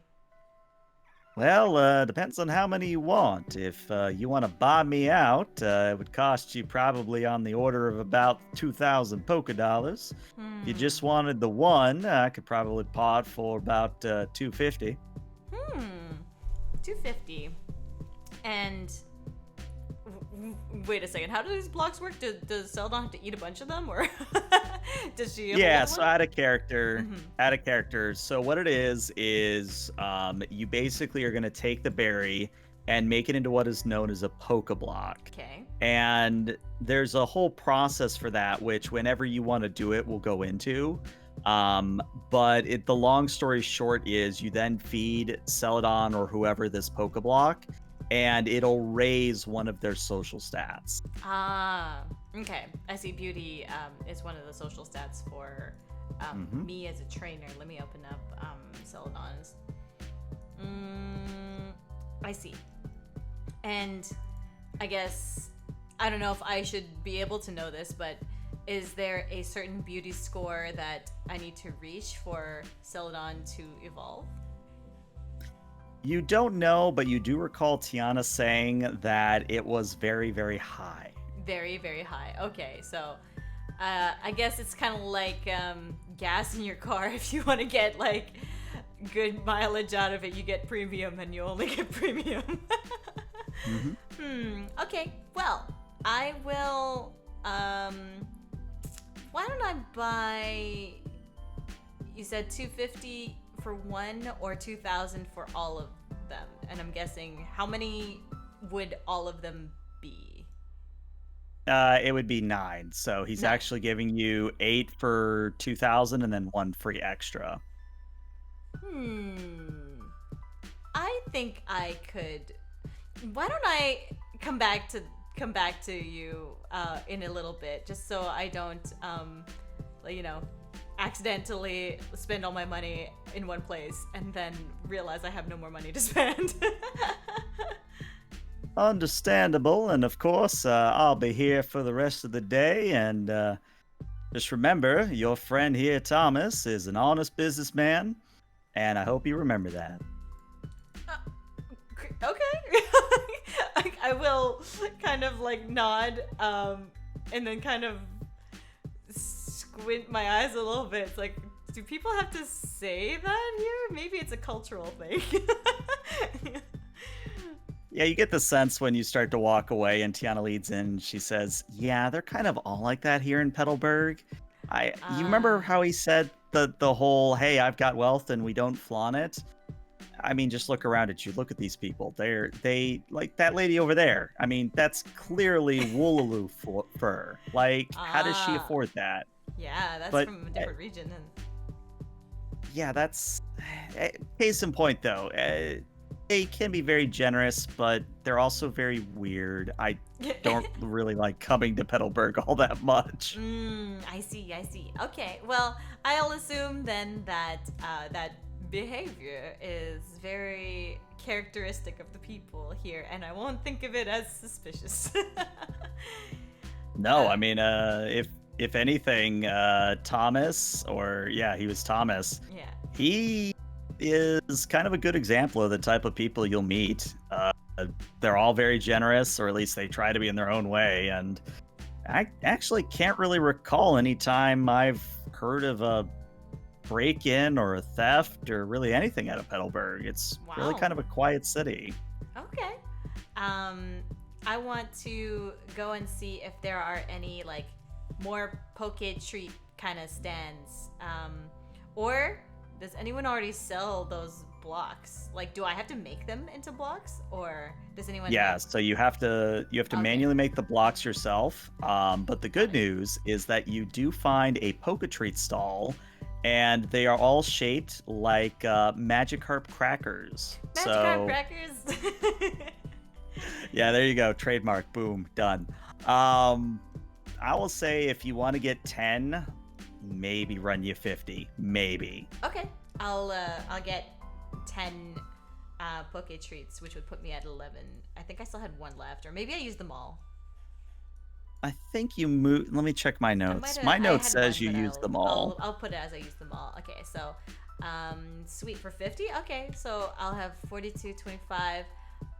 Well, depends on how many you want. If you want to buy me out, it would cost you probably on the order of about 2,000 Poké Dollars. If you just Hmm. wanted the one, I could probably pot for about 250. Hmm. 250. And wait a second. How do these blocks work? Does Seldon have to eat a bunch of them, or does she hold Yeah, on so one? add a character. Mm-hmm. Add a character. So what it is you basically are going to take the berry and make it into what is known as a Pokeblock. Okay. And there's a whole process for that, which whenever you want to do it, we'll go into. But the long story short is you then feed Celadon or whoever this Pokeblock, and it'll raise one of their social stats. Ah. Okay. I see. Beauty is one of the social stats for Hmm. me as a trainer. Let me open up Celadon's. Mm, I see. And I guess I don't know if I should be able to know this, but is there a certain beauty score that I need to reach for Celadon to evolve? You don't know, but you do recall Tiana saying that it was very, very high. Very, very high. Okay, so I guess it's kind of like gas in your car. If you want to get like good mileage out of it, you get premium, and you only get premium. Hmm. Okay. Well, I will. Why don't I buy? You said 250 for one or 2,000 for all of them, and I'm guessing how many would all of them be? It would be 9. So he's 9. actually giving you 8 for 2,000 and then one free extra. Hmm. I think I could. Why don't I come back to you in a little bit, just so I don't like, accidentally spend all my money in one place and then realize I have no more money to spend. Understandable. And of course, I'll be here for the rest of the day. And just remember, your friend here, Thomas, is an honest businessman. And I hope you remember that. Okay. I will kind of like nod and then kind of squint my eyes a little bit. It's like, do people have to say that here? Maybe it's a cultural thing. Yeah, you get the sense when you start to walk away and Tiana leads in. She says, "Yeah, they're kind of all like that here in Petalburg." You remember Ah, how he said the whole, "Hey, I've got wealth and we don't flaunt it." I mean, just look around at you. Look at these people. They like that lady over there. I mean, that's clearly Woolaloo fur. Like, how does she ah, afford that? yeah, that's But from a different region. And yeah, that's case in point though. They can be very generous, but they're also very weird. I don't really like coming to Petalburg all that much. I see, I see. Okay, well, I'll assume then that that behavior is very characteristic of the people here, and I won't think of it as suspicious. No, uh, I mean, if anything, Thomas, or yeah, he was Thomas. yeah. He is kind of a good example of the type of people you'll meet. They're all very generous, or at least they try to be in their own way. And I actually can't really recall any time I've heard of a break-in or a theft or really anything out of Petalburg. It's really Wow. kind of a quiet city. Okay. Um, I want to go and see if there are any like more poke treat kind of stands. Or does anyone already sell those blocks? Like, do I have to make them into blocks, or does anyone? Yeah, so you have to Okay. manually make the blocks yourself. But the Got good it. news is that you do find a Poke Treat stall, and they are all shaped like Magikarp crackers. Magikarp So crackers. yeah, there you go, trademark, boom, done. Um, I will say if you want to get 10, maybe run you 50, maybe. Okay, I'll get 10 poke treats, which would put me at 11. I think I still had one left, or maybe I used them all. I think you move. Let me check my I might notes. have. My I note had says one, you but used I'll them I'll all. I'll put it as I used them all. Okay, so sweet for 50. Okay, so I'll have 42, 25.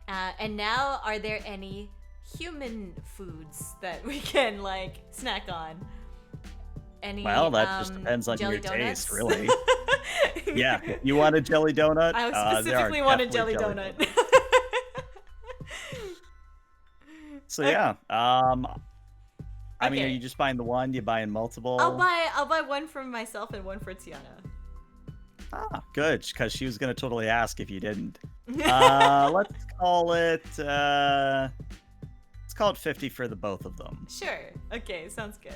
And now, are there any human foods that we can like snack on? Well, Any that just depends on jelly your taste, donuts? really. Yeah, you want a jelly donut? I There are specifically want a definitely jelly jelly donut. donuts. So Okay. yeah, I mean, are you Okay. just buying the one? You buying I'll multiple? buy one for myself and one for Tiana. Ah, good, because she was gonna totally ask if you didn't. Let's call it. Let's call it 50 for the both of them. Sure. Okay, sounds good.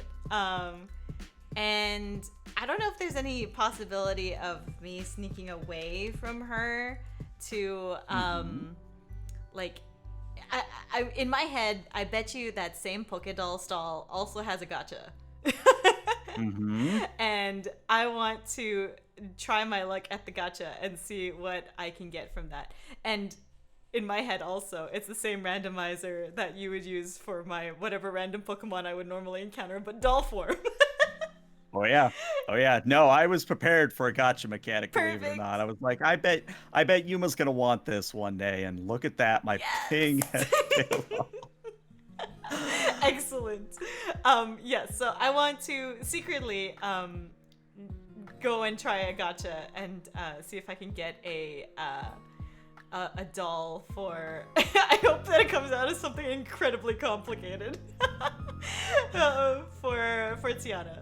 And I don't know if there's any possibility of me sneaking away from her to Hmm. like in my head, I bet you that same Pokédoll stall also has a gotcha. Hmm. And I want to try my luck at the gotcha and see what I can get from that. And in my head also, it's the same randomizer that you would use for my whatever random Pokemon I would normally encounter, but doll form. Oh yeah. Oh yeah. No, I was prepared for a gotcha mechanic, believe it or Perfect. not. I was like, I bet Yuma's gonna want this one day, and look at that, my ping Yes. has paid off. Excellent. Yes, so I want to secretly go and try a gotcha and see if I can get a doll for. I hope that it comes out as something incredibly complicated for Tiana.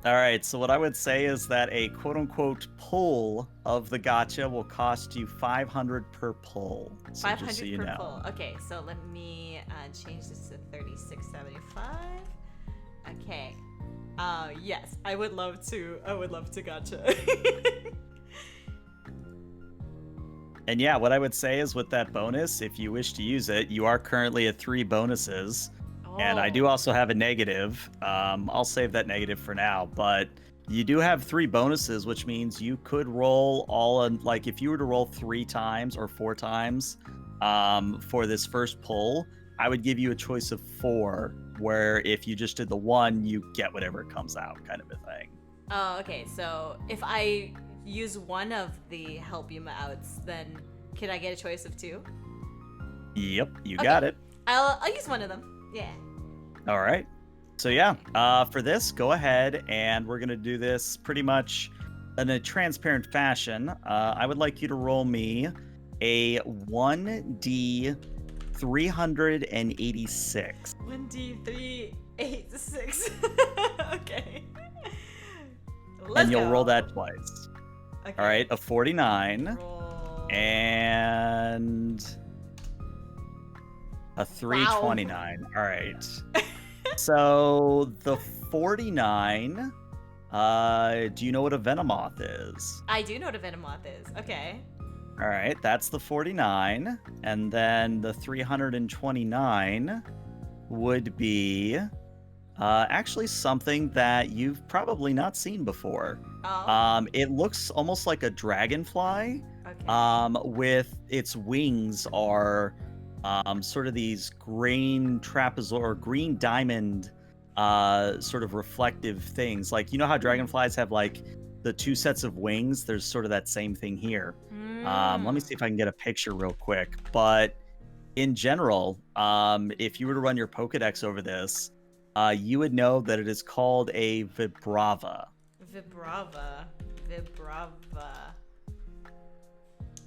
All right, so what I would say is that a quote unquote pull of the gotcha will cost you 500 per pull. So just so 500 you per know. pull. Okay, so let me change this to 36.75. Okay. Yes, I would love to. I would love to gotcha. And yeah, what I would say is with that bonus, if you wish to use it, you are currently at 3 bonuses. And I do Oh. also have a negative. I'll save that negative for now, but you do have 3 bonuses, which means you could roll all in, like if you were to roll 3 times or 4 times for this first pull, I would give you a choice of 4, where if you just did the 1, you get whatever comes out, kind of a thing. Oh, okay. So if I use one of the help Yuma outs, then can I get a choice of 2? Yep, you Okay. got it. I'll use one of them. Yeah. All right. So yeah, for this, go ahead and we're gonna do this pretty much in a transparent fashion. I would like you to roll me a 1d 386. 1d386. Okay. Let's And you'll go. roll that twice. Okay. All right, a 49 Roll. and a 329. All right. So the 49, do you know what a Venomoth is? I do know what a Venomoth is. Okay. All right, that's the 49. And then the 329 would be actually something that you've probably not seen before. Oh, It looks almost like a dragonfly, okay. with its wings are sort of these green trapezoid or green diamond sort of reflective things. Like, you know how Hmm. dragonflies have like the two sets of wings? There's sort of that same thing here. Let me Mm. see if I can get a picture real quick. But in general, if you were to run your Pokedex over this, you would know that it is called a Vibrava. Vibrava. Vibrava.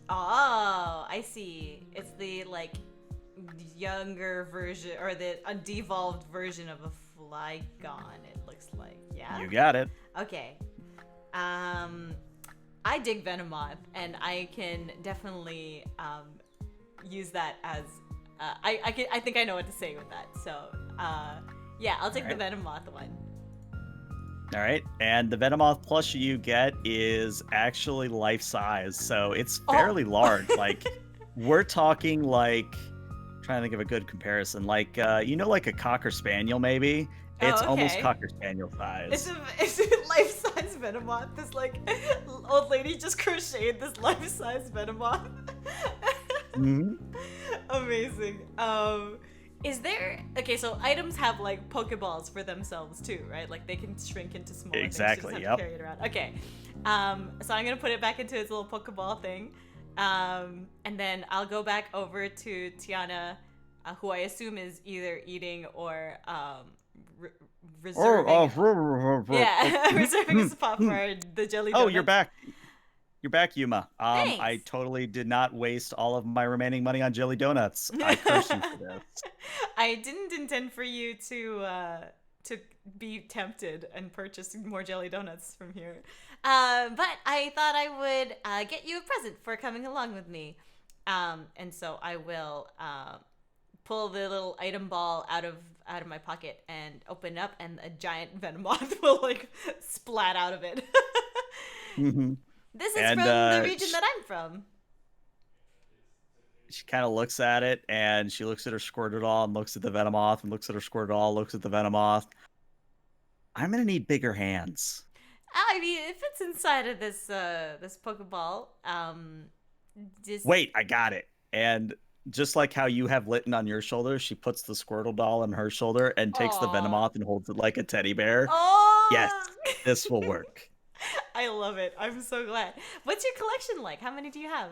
Oh, I see. It's the like younger version or the a devolved version of a Flygon, it looks like. Yeah? You got it. Okay. Um I dig Venomoth and I can definitely use that as I think I know what to say with that. So, yeah, I'll All take the right. Venomoth one. All right. And the Venomoth plushie you get is actually life size. So it's Oh. fairly large. Like, we're talking like, trying to think of a good comparison. Like, like a Cocker Spaniel, maybe? It's Oh, almost okay. Cocker Spaniel It's size. a it's a life-size Venomoth. This like old lady just crocheted this life-size Venomoth. Hmm. Amazing. Is there okay? So items have like Pokeballs for themselves too, right? Like they can shrink into smaller things. You just Exactly. have to Yep. carry it around. Okay. So I'm gonna put it back into its little Pokeball thing, and then I'll go back over to Tiana, who I assume is either eating or re- reserving. Yeah, reserving a spot for the jelly Oh, you're donuts. back. You're back, Yuma. I Thanks. totally did not waste all of my remaining money on jelly donuts. I curse you for this. I didn't intend for you to be tempted and purchase more jelly donuts from here, but I thought I would get you a present for coming along with me, and so I will pull the little item ball out of my pocket and open up, and a giant Venomoth will like splat out of it. Hmm. This is And from the region that I'm from. she kind of looks at it, and she looks at her Squirtle and looks at the Venomoth and looks at her Squirtle, looks at the Venomoth. I'm gonna need bigger hands. I mean, if it's inside of this Pokeball, just Wait, I got it. And just like how you have Litten on your shoulder, she puts the Squirtle doll on her shoulder and takes the aw. Venomoth and holds it like a teddy bear. Yes, Oh, this will work. I love it. I'm so glad. What's your collection like? How many do you have?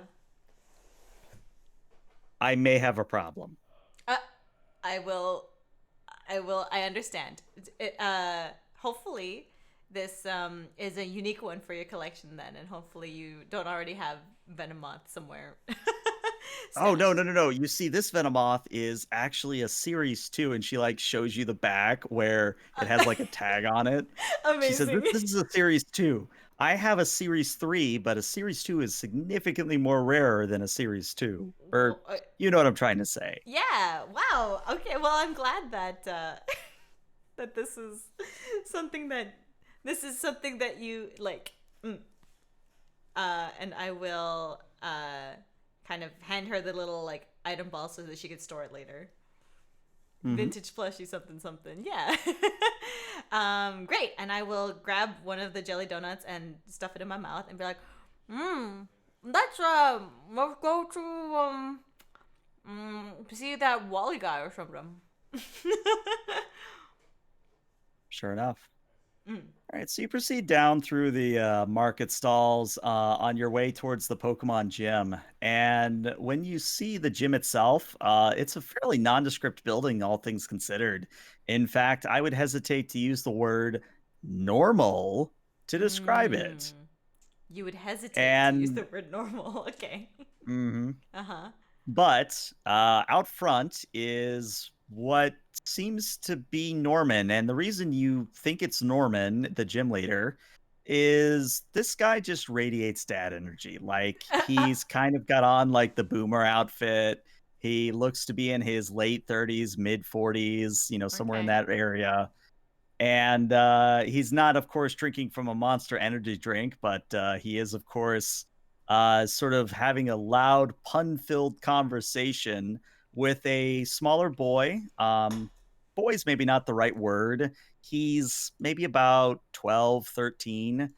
I may have a problem. Uh, I will. I understand. Hopefully, this is a unique one for your collection then, and hopefully you don't already have Venomoth somewhere Oh, no, stashed. no, no, no. You see, this Venomoth is actually a series 2, and she like shows you the back where it has like a tag on it. She says, this, Amazing. this is a series 2. I have a series 3, but a series 2 is significantly more rarer than a series 2. Or Well, you know what I'm trying to say. yeah. Wow. Okay. Well, I'm glad that that something that this is something that you like. Mm. And I will kind of hand her the little like item ball so that she could store it later. Hmm. Vintage plushie something something. Yeah. Great. And I will grab one of the jelly donuts and stuff it in my mouth and be like, let's let's go to see that Wally guy or something. Sure enough. Mm. All right, so you proceed down through the market stalls on your way towards the Pokemon gym. And when you see the gym itself, it's a fairly nondescript building, all things considered. In fact, I would hesitate to use the word normal to describe it. Mm. You would hesitate to use the And word normal. Okay. mhm. Uh huh. But out front is what seems to be Norman. And the reason you think it's Norman, the gym leader, is this guy just radiates dad energy. Like, he's kind of got on like the boomer outfit. He looks to be in his late 30s, mid 40s, somewhere in Okay. that area. And he's not, of course, drinking from a Monster Energy drink, but he is, of course, sort of having a loud, pun-filled conversation with a smaller boy. Boy's maybe not the right word. He's maybe about 12, 13.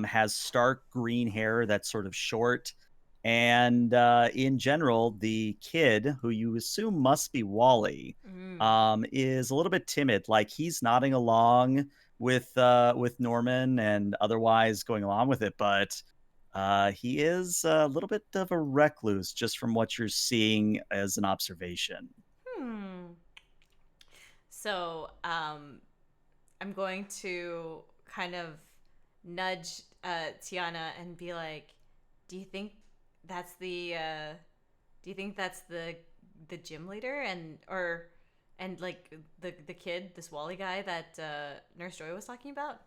Has stark green hair that's sort of short. And in general, the kid, who you assume must be Wally, Mm. is a little bit timid. Like he's nodding along with Norman and otherwise going along with it, but he is a little bit of a recluse just from what you're seeing as an observation. Hmm. So, I'm going to kind of nudge Tiana and be like, "Do you think that's do you think that's the gym leader and like the kid, this Wally guy that Nurse Joy was talking about?"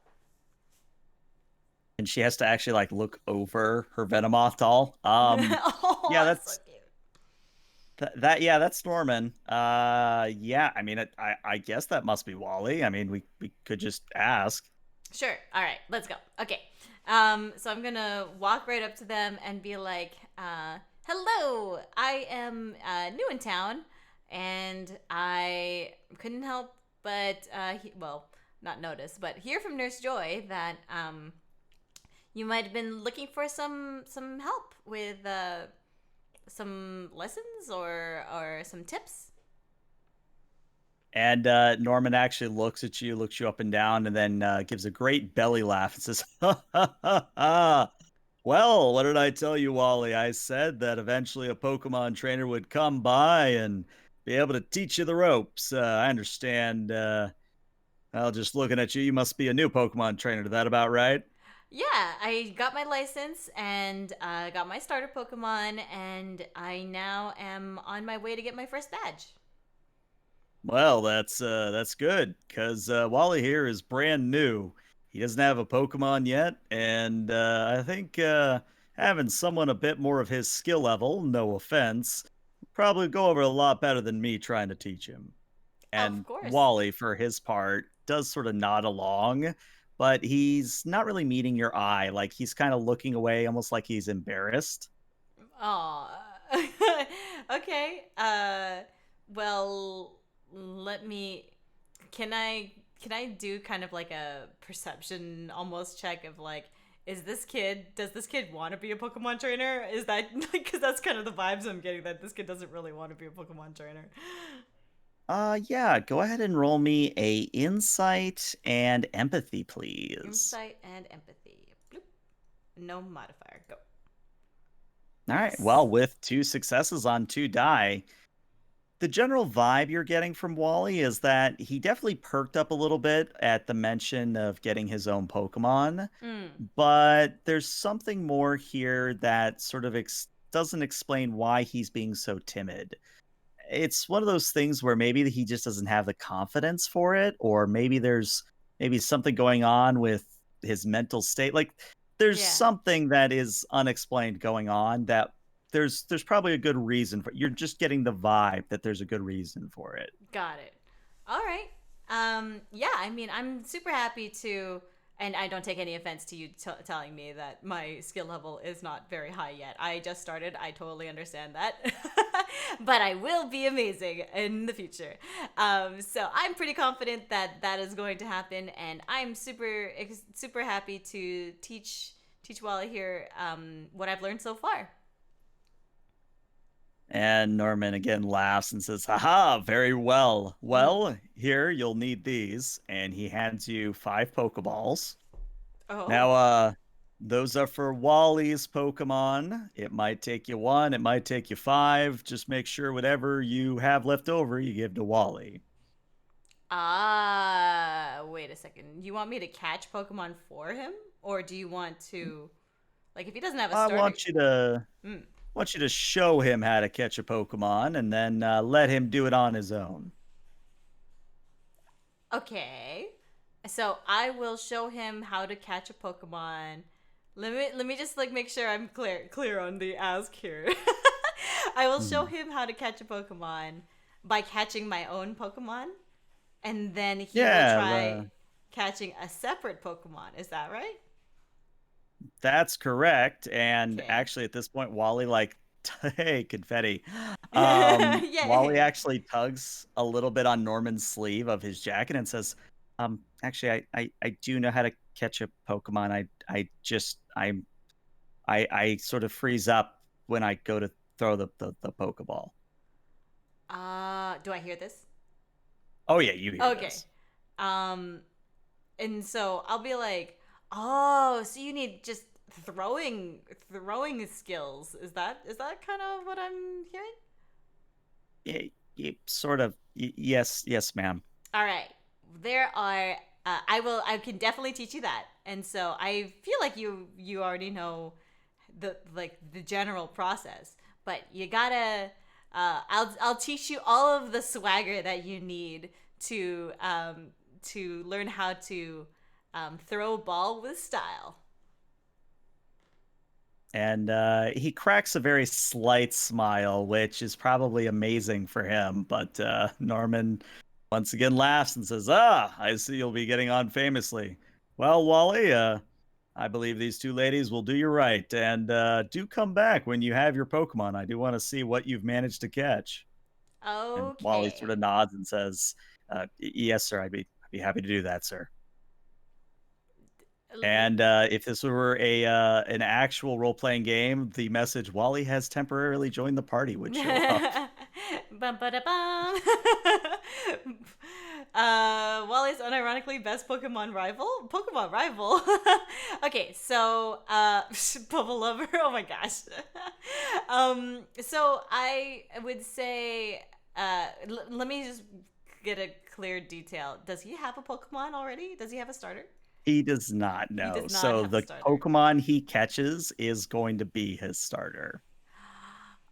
And she has to actually like look over her Venomoth doll. Yeah, Oh, it's so that's cute. yeah, that's Norman. Yeah, I mean, I guess that must be Wally. I mean, we could just ask. Sure. All right, let's go. Okay. So I'm gonna walk right up to them and be like, "Hello, I am new in town, and I couldn't help but, well, not notice, but hear from Nurse Joy that you might have been looking for some help with some lessons or some tips." And Norman actually looks at you, looks you up and down, and then gives a great belly laugh and says, "Ha ha ha ha! Well, what did I tell you, Wally? I said that eventually a Pokemon trainer would come by and be able to teach you the ropes. I understand. Well, just looking at you, you must be a new Pokemon trainer. Is that about right?" Yeah, I got my license and got my starter Pokemon, and I now am on my way to get my first badge. Well, that's good because Wally here is brand new. He doesn't have a Pokemon yet, and I think having someone a bit more of his skill level, no offense, would probably go over a lot better than me trying to teach him. Of And course. Wally, for his part, does sort of nod along, but he's not really meeting your eye. Like he's kind of looking away, almost like he's embarrassed. Aw. Okay. Well, let me. Can I do kind of like a perception almost check of like, does this kid want to be a Pokemon trainer? Is that like, because that's kind of the vibes I'm getting, that this kid doesn't really want to be a Pokemon trainer. Yeah, go ahead and roll me a insight and empathy, please. Insight and empathy. Bloop. No modifier. Go. All right. Nice. Well, with two successes on two die, the general vibe you're getting from Wally is that he definitely perked up a little bit at the mention of getting his own Pokemon, Mm. but there's something more here that sort of doesn't explain why he's being so timid. It's one of those things where maybe he just doesn't have the confidence for it, or maybe there's maybe something going on with his mental state. Like there's Yeah. something that is unexplained going on that there's probably a good reason for. You're just getting the vibe that there's a good reason for it. Got it. All right. Yeah, I mean, I'm super happy to, and I don't take any offense to you telling me that my skill level is not very high yet. I just started. I totally understand that. But I will be amazing in the future. So I'm pretty confident that that is going to happen, and I'm super happy to teach Wally here what I've learned so far. And Norman again laughs and says, "Haha, very well. Mm. Well, here you'll need these." And he hands you five Pokeballs. Oh. Now, those are for Wally's Pokemon. It might take you one, it might take you five. Just make sure whatever you have left over, you give to Wally. Wait a second. You want me to catch Pokemon for him, or do you want to, like, if he doesn't have a I starter? Mm, want you to show him how to catch a Pokemon, and then let him do it on his own. okay. So I will show him how to catch a Pokemon. Let me just like make sure I'm clear on the ask here. I will show Mhm. him how to catch a Pokemon by catching my own Pokemon, and then he will Yeah, try catching a separate Pokemon. Is that right? That's correct. And Okay. actually, at this point, Wally like, hey, confetti. Wally Yay. actually tugs a little bit on Norman's sleeve of his jacket and says, actually, I do know how to catch a Pokemon. I just I sort of freeze up when I go to throw the Pokeball. Do I hear this? Oh yeah, you hear Okay. this. Um, and so I'll be like, "Oh, so you need just throwing skills. Is that kind of what I'm hearing?" Sort of. Yes, yes, ma'am. All right. There are I can definitely teach you that. And so I feel like you already know the general process, but you got to I'll teach you all of the swagger that you need to learn how to throw a ball with style. And he cracks a very slight smile, which is probably amazing for him. But Norman once again laughs and says, "Ah, I see you'll be getting on famously. Well, Wally, I believe these two ladies will do you right, and do come back when you have your Pokemon. I do want to see what you've managed to catch." And Wally sort Okay. of nods and says, "Yes, sir. I'd be happy to do that, sir." And if this were a an actual role playing game, the message "Wally has temporarily joined the party" would show up. Bum ba da bum. Wally's unironically best Pokemon rival. Pokemon rival. Okay, so Bubble Lover. Oh my gosh. So I would say, let me just get a clear detail. Does he have a Pokemon already? Does he have a starter? He does not He know. does not So have a the starter. Pokemon he catches is going to be his starter.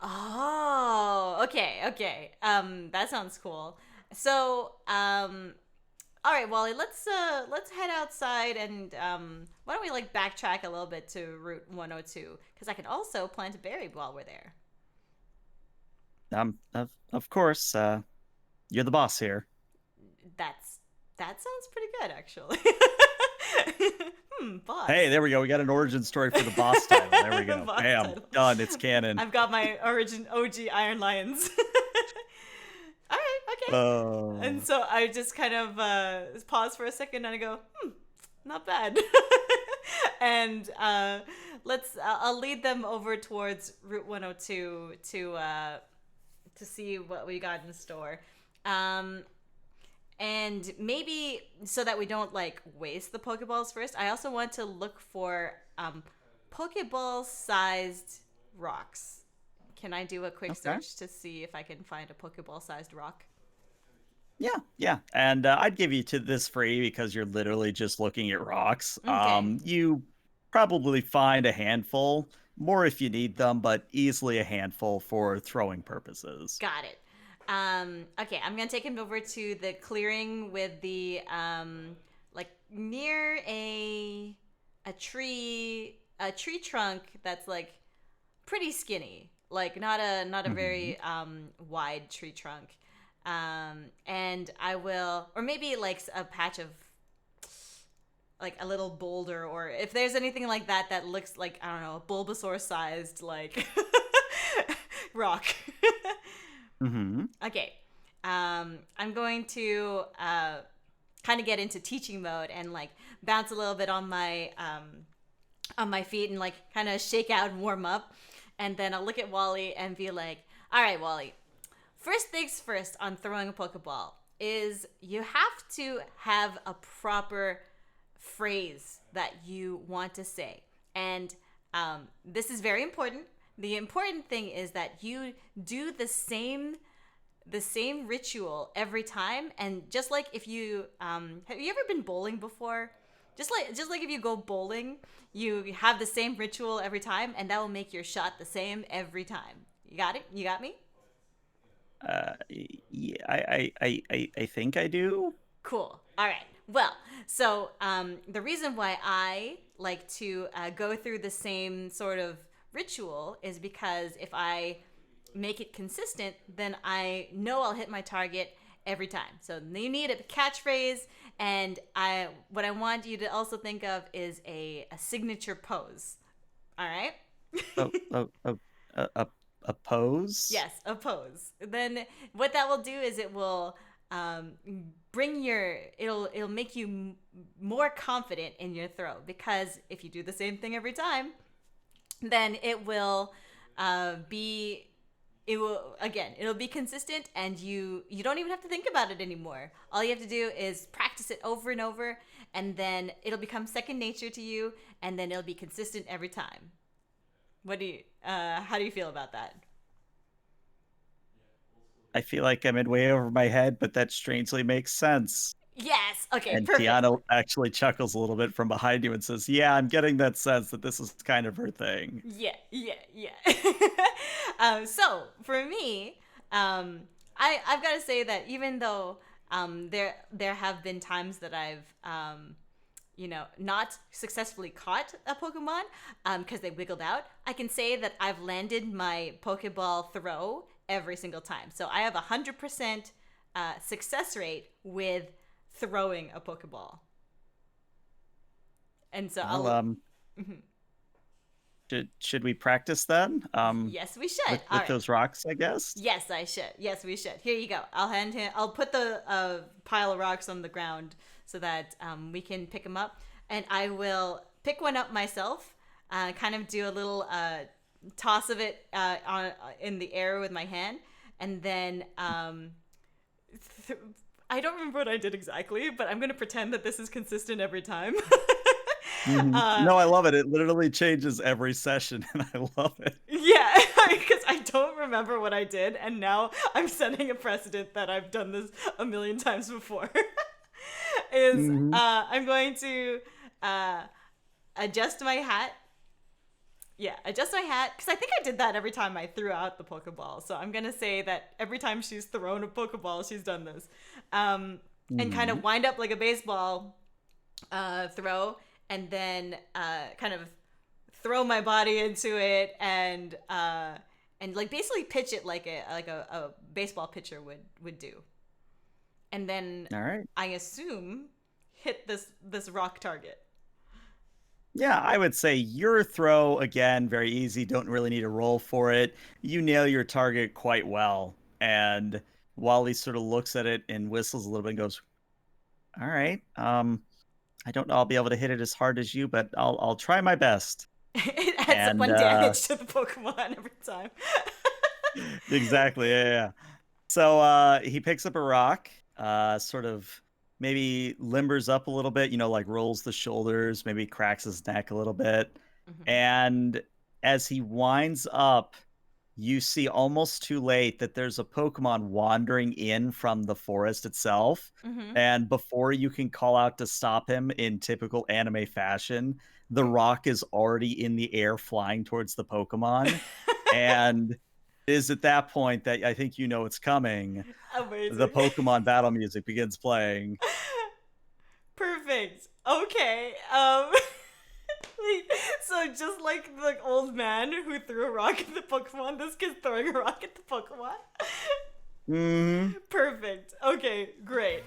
Oh, okay, okay. That sounds cool. So, all right, Wally, let's head outside and why don't we like backtrack a little bit to Route 102 because I can also plant a berry while we're there. Of course, you're the boss here. That's that sounds pretty good actually. Hey, Boss. there we go. We got an origin story for the boss title. There we go. Boss Bam, title. done. It's canon. I've got my origin OG Iron Lions. All right, okay. And Oh. so I just kind of pause for a second and I go, not bad. And I'll lead them over towards Route 102 to see what we got in store. Um, and maybe so that we don't like waste the Pokeballs first, I also want to look for Pokeball sized rocks. Can I do a quick Okay. search to see if I can find a Pokeball sized rock? Yeah, yeah. And I'd give you to this free because you're literally just looking at rocks. Okay, You probably find a handful, more if you need them, but easily a handful for throwing purposes. got it. Okay, I'm gonna take him over to the clearing with the like near a tree trunk that's like pretty skinny, like not a Hmm. very wide tree trunk. And I will, or maybe like a patch of like a little boulder, or if there's anything like that that looks like I don't know a Bulbasaur sized like rock. Hmm. Okay, I'm going to kind of get into teaching mode and like bounce a little bit on my feet and like kind of shake out and warm up, and then I'll look at Wally and be like, "All right, Wally. First things first on throwing a Pokeball is you have to have a proper phrase that you want to say. And this is very important. The important thing is that you do the same ritual every time. And just like if you have you ever been bowling before? Just like if you go bowling, you have the same ritual every time, and that will make your shot the same every time. You got it? You got me? Yeah, I think I do. Cool. All right. Well, so the reason why I like to go through the same sort of ritual is because if I make it consistent, then I know I'll hit my target every time. So you need a catchphrase, and what I want you to also think of is a signature pose. All right? Oh, a, a pose? Yes, a pose. Then what that will do is it will um, it'll make you more confident in your throw, because if you do the same thing every time, then be it'll be consistent, and you don't even have to think about it anymore. All you have to do is practice it over and over, and then it'll become second nature to you, and then it'll be consistent every time. How do you feel about that? I feel like I'm in way over my head, but that strangely makes sense. Yes. Okay, And perfect. Tiana actually chuckles a little bit from behind you and says, "Yeah, I'm getting that sense that this is kind of her thing." Yeah, yeah, yeah. So for me, I've got to say that even though there have been times that I've not successfully caught a Pokemon because they wiggled out, I can say that I've landed my Pokeball throw every single time. So I have 100% success rate with throwing a Pokeball, and so Well, I'll. Mhm. should we practice then? Yes, we should. All With right. those rocks, I guess. Yes, I should. Yes, we should. Here you go. I'll put the pile of rocks on the ground so that we can pick them up, and I will pick one up myself. Kind of do a little toss of it in the air with my hand, and then I don't remember what I did exactly, but I'm gonna pretend that this is consistent every time. uh, No, I love it. It literally changes every session, and I love it. Yeah, because I don't remember what I did, and now I'm setting a precedent that I've done this a million times before. Mhm. I'm going to adjust my hat. Yeah, adjust my hat, because I think I did that every time I threw out the Pokeball. So I'm gonna say that every time she's thrown a Pokeball, she's done this, and kind of Mhm. wind up like a baseball throw, and then kind of throw my body into it, and like basically pitch it like a baseball pitcher would do, and then All right. I assume hit this rock target. Yeah, I would say your throw, again, very easy. Don't really need a roll for it. You nail your target quite well. And Wally sort of looks at it and whistles a little bit and goes, "All right. I don't know I'll be able to hit it as hard as you, but I'll try my best." It adds And one damage to the Pokemon every time. exactly, yeah, yeah. So he picks up a rock, sort of maybe limbers up a little bit, like rolls the shoulders, maybe cracks his neck a little bit. Mhm. And as he winds up, you see almost too late that there's a Pokemon wandering in from the forest itself. Mhm. And before you can call out to stop him in typical anime fashion, the rock is already in the air flying towards the Pokemon. And it is at that point that I think you know it's coming. The Amazing. Pokemon battle music begins playing. Perfect. Okay. Wait, so just like the old man who threw a rock at the Pokemon, this kid's throwing a rock at the Pokemon. Mhm. Perfect. Okay, great.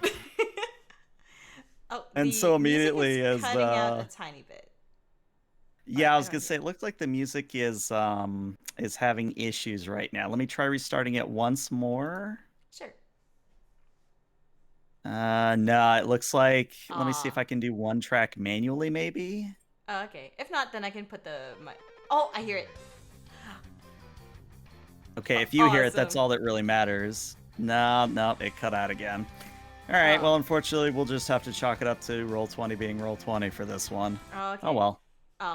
Oh, And the so music is immediately as cutting out a tiny bit. Or yeah, I I was don't gonna hear say it. it looks like the music is having issues right now. Let me try restarting it once more. Sure. No, it looks like let me see if Aw. I can do one track manually, maybe. Oh, okay. If not, then I can put my. Oh, I hear it. Okay, if you hear it, that's Awesome. all that really matters. No, no, it cut out again. All right, Oh. well, unfortunately, we'll just have to chalk it up to roll 20 being roll 20 for this one. Oh Okay. well.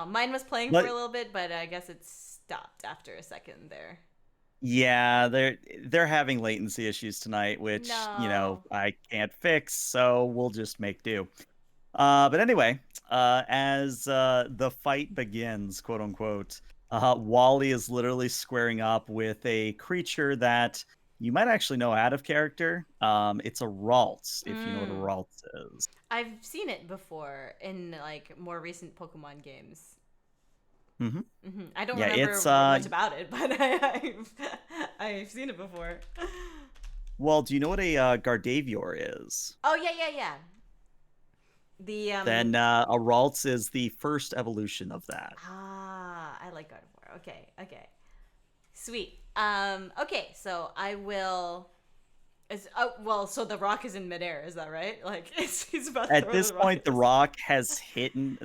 Mine was playing for But a little bit, but I guess it stopped after a second there. yeah, they're having latency issues tonight, which, No. I can't fix, so we'll just make do. But anyway, as the fight begins, quote unquote, Wally is literally squaring up with a creature that you might actually know out of character. It's a Ralts, if you know what a Mm. Ralts is. I've seen it before in like more recent Pokemon games. Hmm. I don't Yeah, remember it's much about it, but I've seen it before. Well, do you know what a Gardevoir is? Oh yeah, yeah, yeah. The Then a Ralts is the first evolution of that. I like God of War. Okay, okay. Sweet. Okay, so I will oh well, so the rock is in midair, is that right? Like he's about to At throw this the rock point, at this.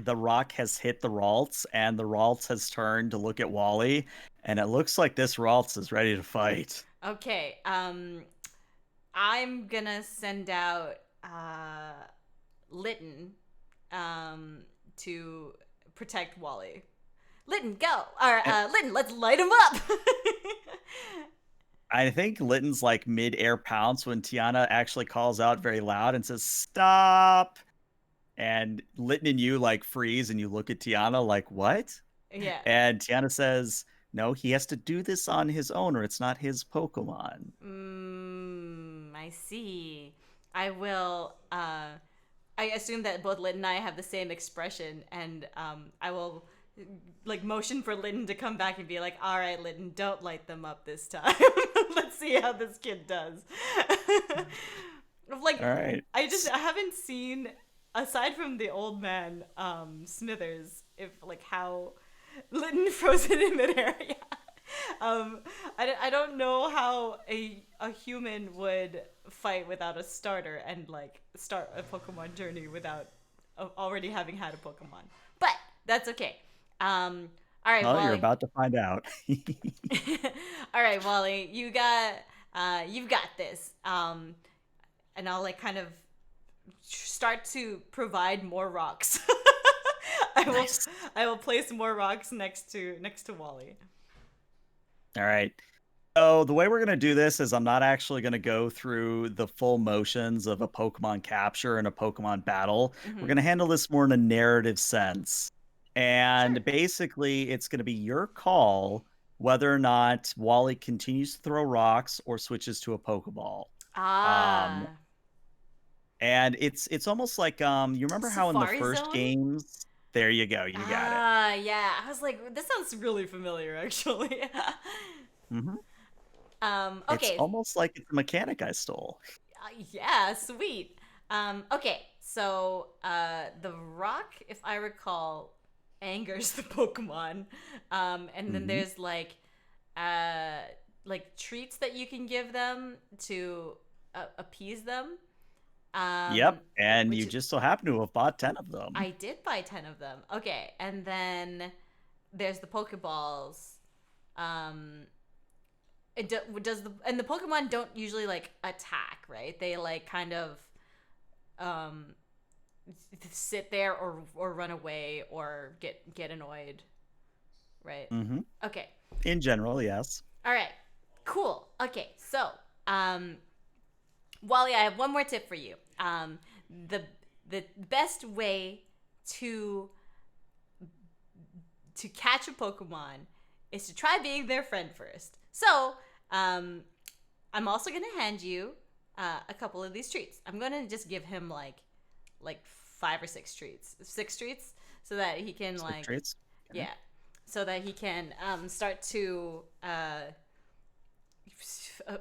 the Rock has hit the Ralts, and the Ralts has turned to look at Wally, and it looks like this Ralts is ready to fight. Okay. I'm gonna send out Lytton um to protect Wally. Lytton, go! Or And Lytton, let's light him up. I think Litton's like mid-air pounce when Tiana actually calls out very loud and says, "Stop!" And Litton and you like freeze and you look at Tiana like, "What?" Yeah. And Tiana says, "No, he has to do this on his own or it's not his Pokemon." I see. I will. I assume that both Lynn and I have the same expression, and I will like motion for Lytton to come back and be like, "All right, Lytton, don't light them up this time. Let's see how this kid does." Like, All right. I haven't seen aside from the old man Smithers if like how Lytton frozen in midair. Yeah. I don't know how a human would fight without a starter and like start a Pokemon journey without already having had a Pokemon. But that's okay. All right, Well, you're Wally. about to find out. All right, Wally. You've got this. And I'll like kind of start to provide more rocks. I will Nice. I will place more rocks next to Wally. All right. So the way we're gonna do this is I'm not actually gonna go through the full motions of a Pokemon capture and a Pokemon battle. We're Mm-hmm. gonna handle this more in a narrative sense. Sure. And basically, it's gonna be your call whether or not Wally continues to throw rocks or switches to a Pokeball. Um, Ah, and it's almost like you remember how in the Safari first Zone? games, there you go, you got it. Ah, yeah. I was like, this sounds really familiar, actually. Hmm. It's Okay. almost like it's a mechanic I stole. Yeah, sweet. Okay. So, the rock, if I recall, angers the Pokemon. And then Hmm. there's uh, like treats that you can give them to appease them. Yep, and Which you just so happen to have bought 10 of them. I did buy 10 of them. Okay, and then there's the Pokeballs. Um, does the Pokemon don't usually like attack, right? They like kind of um sit there or run away or get annoyed, right? Hmm. Okay. In general, yes. All right. Cool. Okay. So, um Wally, I have one more tip for you. The the best way to to catch a Pokemon is to try being their friend first. So, um, I'm also gonna hand you a couple of these treats. I'm gonna just give him like 5 or 6 treats, 6 treats, so that he can Six like traits. Okay. yeah, so that he can start to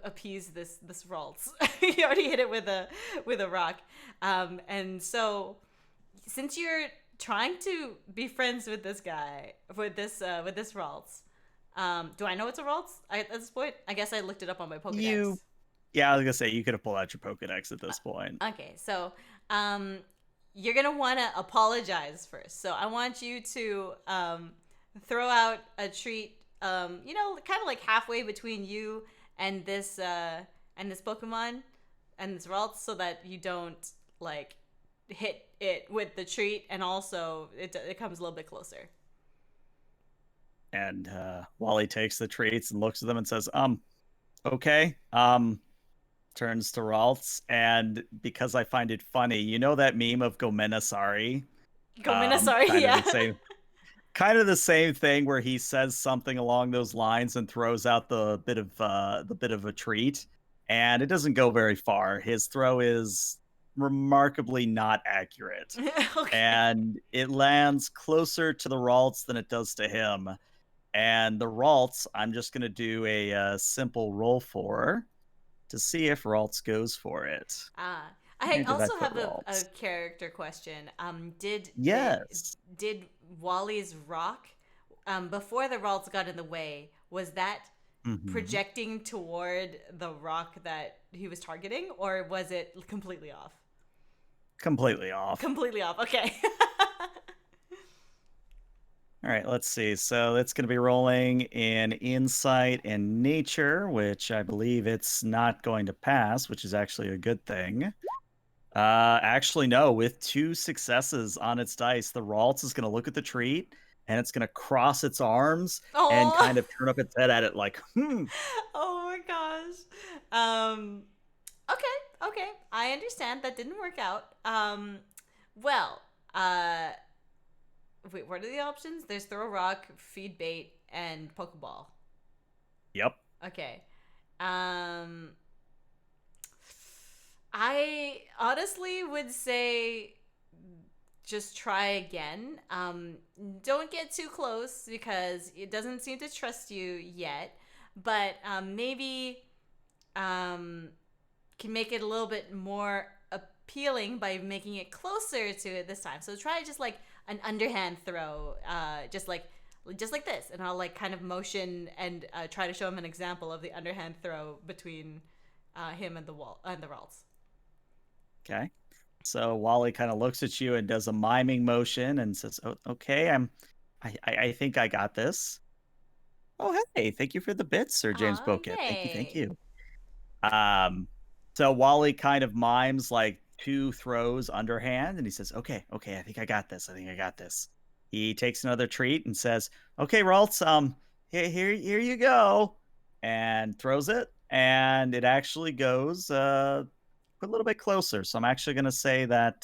appease this Ralts. He already hit it with a rock, and so since you're trying to be friends with this guy with this Ralts, do I know it's a Ralts at this point? I guess I looked it up on my You, Pokedex. yeah, I was gonna say you could have pulled out your Pokedex at this point. Okay, so um, you're gonna want to apologize first. So I want you to throw out a treat. Kind of like halfway between you and this Pokemon and this Ralts, so that you don't like hit it with the treat, and also it comes a little bit closer. And Wally takes the traits and looks at them and says, okay. Turns to Ralts, and because I find it funny, you know that meme of Gomena Sorry? Gomina, sorry, Kind of yeah. the same kind of the same thing where he says something along those lines and throws out the bit of a treat, and it doesn't go very far. His throw is remarkably not accurate, Okay. and it lands closer to the Ralts than it does to him. And the Ralts, I'm just gonna do a simple roll for to see if Ralts goes for it. I Where did I also put have a Ralts? character question. Yes. Did Wally's rock, before the Ralts got in the way, was that Hmm. projecting toward the rock that he was targeting, or was it completely off? Completely off. Completely off. Okay. All right, let's see. So it's going to be rolling in insight and nature, which I believe it's not going to pass, which is actually a good thing. Actually, no. With two successes on its dice, the Ralts is going to look at the treat and it's going to cross its arms and Oh. kind of turn up its head at it, like, Oh my gosh. Um. Okay. Okay. I understand that didn't work out. Well. Uh. Wait. What are the options? There's throw rock, feed bait, and pokeball. Yep. Okay. Um. I honestly would say just try again. Don't get too close because it doesn't seem to trust you yet. But maybe um, can make it a little bit more appealing by making it closer to it this time. So try just like an underhand throw, just like this, and I'll like kind of motion and try to show him an example of the underhand throw between him and the wall and the Ralts. Okay. So Wally kind of looks at you and does a miming motion and says, "Oh, okay, I think I got this." Oh, hey, thank you for the bits, Sir James Aw, Boket. Thank you, thank yay! you. Um, so Wally kind of mimes like two throws underhand, and he says, "Okay, okay, I think I got this. I think I got this." He takes another treat and says, "Okay, Ralts, here you go," and throws it, and it actually goes a little bit closer. So I'm actually going to say that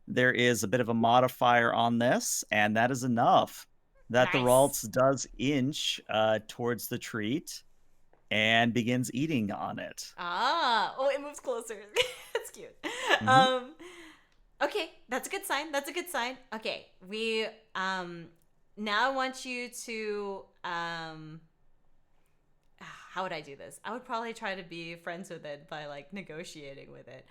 there is a bit of a modifier on this, and that is enough. That the Nice. Ralts does inch towards the treat and begins eating on it. Ah, oh, it moves closer. That's cute. Hmm. Um, okay, that's a good sign. That's a good sign. Okay, we now I want you to how would I do this? I would probably try to be friends with it by like negotiating with it.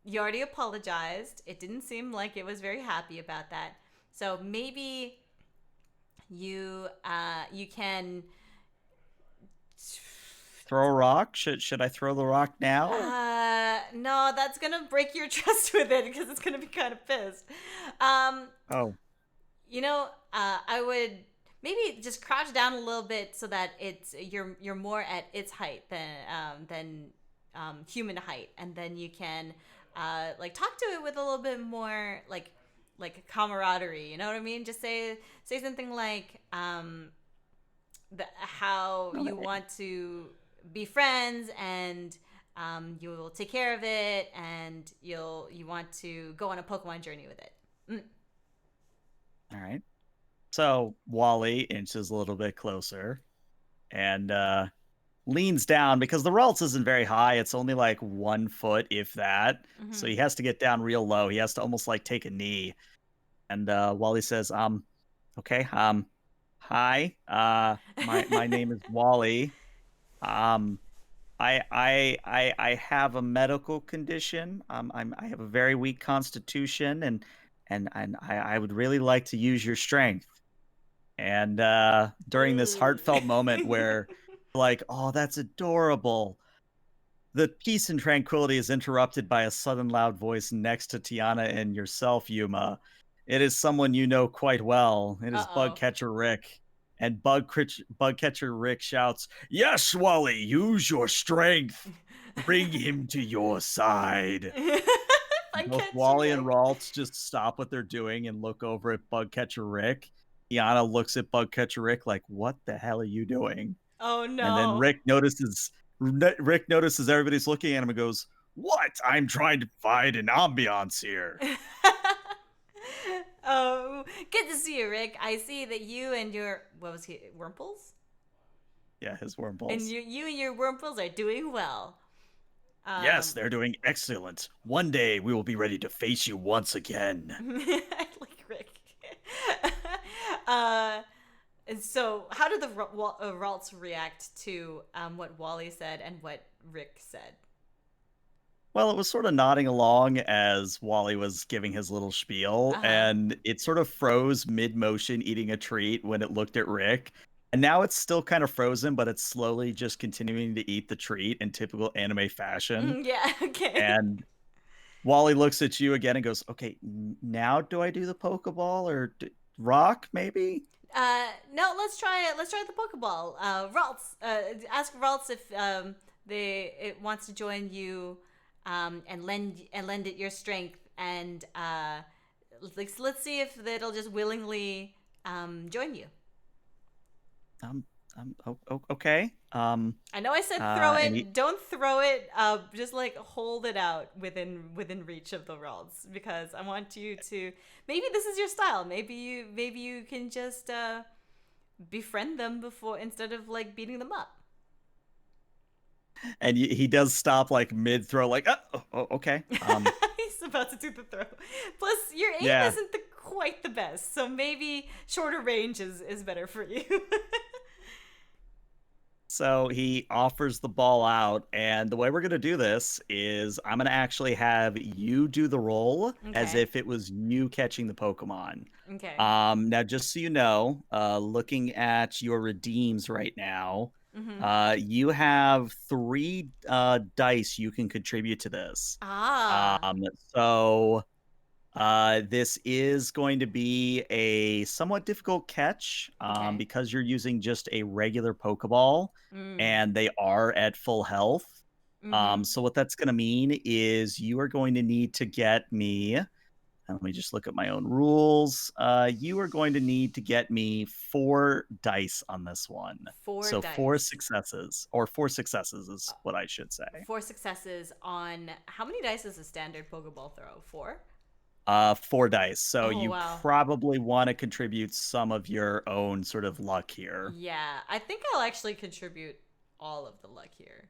You already apologized. It didn't seem like it was very happy about that. So maybe you can Throw a rock. Should I throw the rock now? no, that's gonna break your trust with it because it's gonna be kind of pissed. Um, Oh, I would maybe just crouch down a little bit so that you're more at its height than human height, and then you can like talk to it with a little bit more like camaraderie. You know what I mean? Just say something like how you okay. want to be friends and you will take care of it and you want to go on a Pokemon journey with it. Mm. All right. So Wally inches a little bit closer and leans down because the Ralts isn't very high. It's only like 1 foot, if that. So Mm-hmm. he has to get down real low. He has to almost like take a knee. And Wally says, okay, hi, my name is Wally. Um, I have a medical condition. I have a very weak constitution, and I would really like to use your strength. And during this heartfelt moment where, like, oh, that's adorable, the peace and tranquility is interrupted by a sudden loud voice next to Tiana and yourself, Yuma. It is someone you know quite well. It is Uh Bugcatcher Rick. And Bugcatcher Rick shouts, "Yes, Wally, use your strength. Bring him to your side." oh. Both Catcher Wally and Rick. Ralts just stop what they're doing and look over at Bugcatcher Rick. Tiana looks at Bugcatcher Rick like, "What the hell are you doing?" Oh And then no. Rick notices everybody's looking at him and goes, "What? I'm trying to find an ambiance here." Oh, good to see you, Rick. I see that you and your what was he Wurmples? Yeah, his And wormballs. you and your Wurmples are doing well. Yes, Um, they're doing excellent. One day we will be ready to face you once again. I like Rick. uh, And so, how did the Ralts react to what Wally said and what Rick said? Well, it was sort of nodding along as Wally was giving his little spiel, Uh huh. and it sort of froze mid-motion eating a treat when it looked at Rick. And now it's still kind of frozen, but it's slowly just continuing to eat the treat in typical anime fashion. Yeah. Okay. And Wally looks at you again and goes, "Okay, now do I do the Pokeball or rock maybe?" No, let's try it. Let's try the Pokeball. Ralts, ask Ralts if they it wants to join you, and lend it your strength, and let's see if it'll just willingly join you. Um, okay. I know I said throw And he it. Don't throw it. Just like hold it out within reach of the Ralts, because I want you to. Maybe this is your style. Maybe you can just befriend them before instead of like beating them up. he does stop like mid throw, like, okay. He's about to do the throw. Plus, your aim Yeah. isn't quite the best, so maybe shorter range is better for you. So he offers the ball out, and the way we're gonna do this is I'm gonna actually have you do the roll as Okay. if it was you catching the Pokemon. Okay. Now just so you know, looking at your redeems right now, Mm-hmm. you have three dice you can contribute to this. Ah. So this is going to be a somewhat difficult catch Okay. because you're using just a regular Pokeball Mm. and they are at full health. Mm-hmm. So what that's going to mean is you are going to need to get me. Let me just look at my own rules. You are going to need to get me 4 dice on this one. Four So four dice. successes, or 4 successes is what I should say. Four successes on how many dice is a standard Pokeball throw? Four? 4 dice. So Oh you wow. probably want to contribute some of your own sort of luck here. Yeah, I think I'll actually contribute all of the luck here.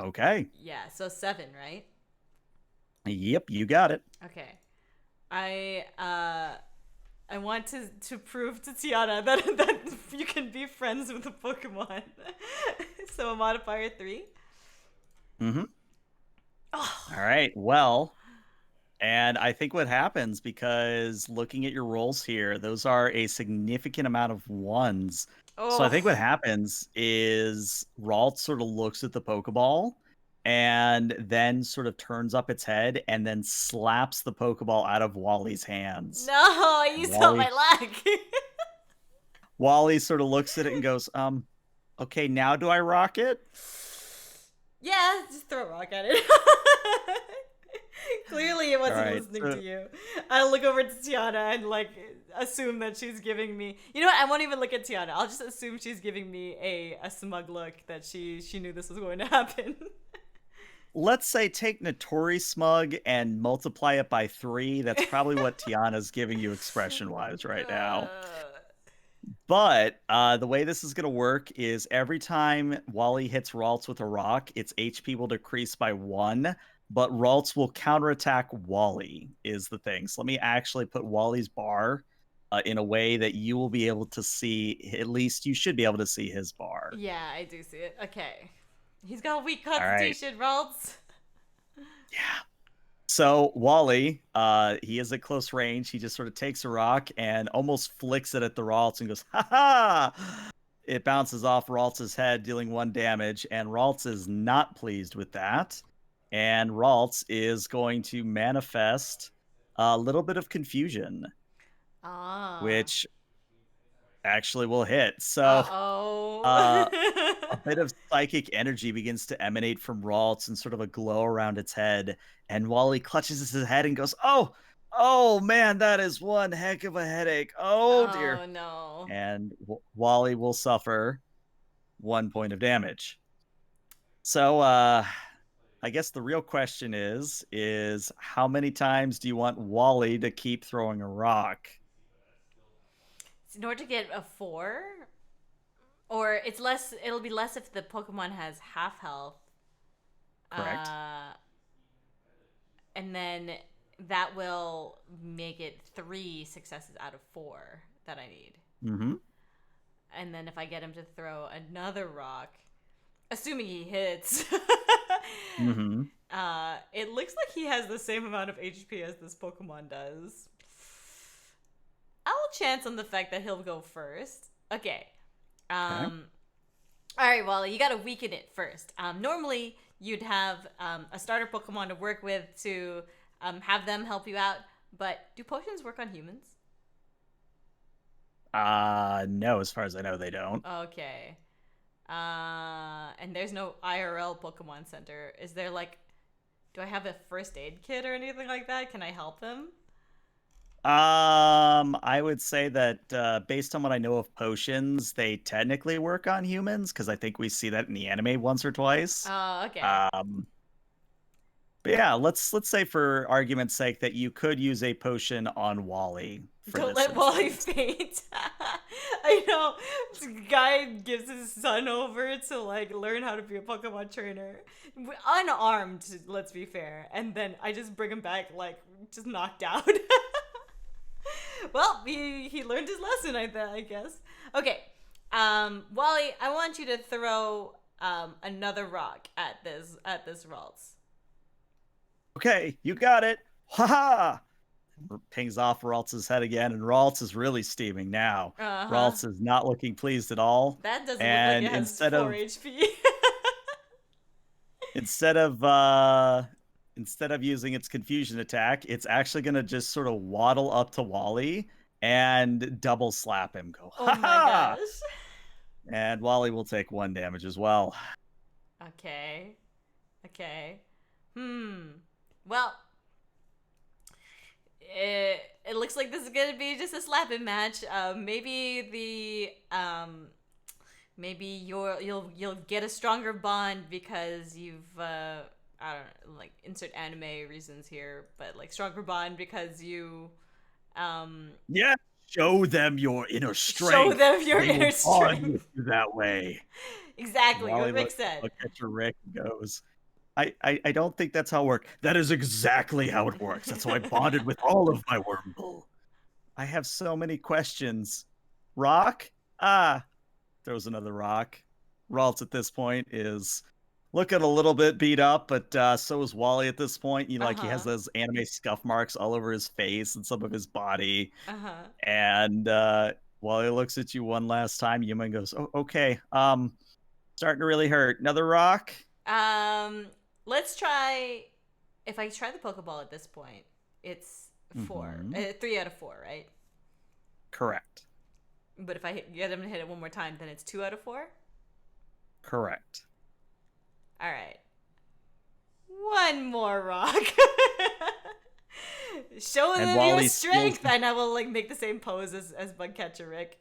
Okay. Yeah, so seven, right? Yep, you got it. Okay. I I want to prove to Tiana that you can be friends with a Pokemon. So a modifier 3. Hmm. All Oh. right. Well, and I think what happens, because looking at your rolls here, those are a significant amount of ones. So I Oh. think what happens is Ralt sort of looks at the Pokeball and then sort of turns up its head and then slaps the Pokeball out of Wally's hands. No, I And used all my luck. Wally sort of looks at it and goes, okay, now do I rock it? Yeah, just throw a rock at it. Clearly, it All wasn't right. listening to So you. I look over to Tiana and like assume that she's giving me. You know what? I won't even look at Tiana. I'll just assume she's giving me a smug look that she knew this was going to happen. let's say take Notori Smug and multiply it by 3. That's probably what Tiana's giving you expression wise right now. uh, But the way this is going to work is every time Wally hits Ralts with a rock, its HP will decrease by 1, but Ralts will counterattack Wally, is the thing. So let me actually put Wally's bar in a way that you will be able to see, at least you should be able to see his bar. yeah, I do see it. Okay. He's got a weak All right. constitution, Ralts. Yeah. So Wally, he is at close range. He just sort of takes a rock and almost flicks it at the Ralts and goes, "Ha ha!" It bounces off Ralts' head, dealing 1 damage, and Ralts is not pleased with that. And Ralts is going to manifest a little bit of confusion, Ah. which actually will hit. Uh So uh, a oh. bit of psychic energy begins to emanate from Ralts and sort of a glow around its head. And Wally clutches his head and goes, oh man, that is one heck of a headache. Oh dear." Oh no. And Wally will suffer 1 point of damage. So, I guess the real question is how many times do you want Wally to keep throwing a rock? In order to get a 4, or it's less. It'll be less if the Pokemon has half health. Correct. Uh, and then that will make it 3 successes out of 4 that I need. Mm-hmm. and then if I get him to throw another rock, assuming he hits, Mm-hmm. it looks like he has the same amount of HP as this Pokemon does. I'll chance on the fact that he'll go first. Okay. Okay. All right, Wally, you gotta weaken it first. Normally, you'd have a starter Pokemon to work with to have them help you out, but do potions work on humans? No, as far as I know, they don't. Okay. And there's no IRL Pokemon Center. Is there like, do I have a first aid kit or anything like that? Can I help him? I would say that based on what I know of potions, they technically work on humans because I think we see that in the anime once or twice. Oh, okay. Um, but yeah, let's say for argument's sake that you could use a potion on Wally for Don't this let Wally instance. faint. I know. This guy gives his son over to like learn how to be a Pokemon trainer, unarmed. Let's be fair. And then I just bring him back like just knocked out. Well, he learned his lesson. I guess. Okay. Wally, I want you to throw another rock at this Ralts. Okay, you got it. Haha! Pings off Raltz's head again, and Raltz is really steaming now. Uh huh. Raltz is not looking pleased at all. That doesn't look like And it has 4 HP. instead of uh instead of using its confusion attack, it's actually gonna just sort of waddle up to Wally and double slap him. Go, Oh ha my ha! gosh. And Wally will take 1 damage as well. Okay. Okay. Well, it looks like this is gonna be just a slapping match. Maybe you'll get a stronger bond because you've I don't know, like insert anime reasons here, but like stronger bond because you um Yeah, show them your inner show strength. them your They will inner bond strength. with you that way. Exactly Wally what Rick looks said. at your Rick and goes, I don't think that's how it works. That is exactly how it works. That's how I bonded with all of my Wormble. I have so many questions. Rock? Ah, throws another rock. Ralts at this point is looking a little bit beat up, but so is Wally at this point. He has Uh-huh. those anime scuff marks all over his face and some of his body. Uh-huh. And Wally looks at you one last time. Yuma goes, "Oh, okay. Starting to really hurt. Another rock." Um, let's try. If I try the Pokeball at this point, it's four, Mm-hmm. 3 out of 4, right? Correct. But if I get him to hit it one more time, then it's 2 out of 4. Correct. All right, one more rock. Show And them your Wally steals. strength, and I will like make the same pose as Bugcatcher Rick.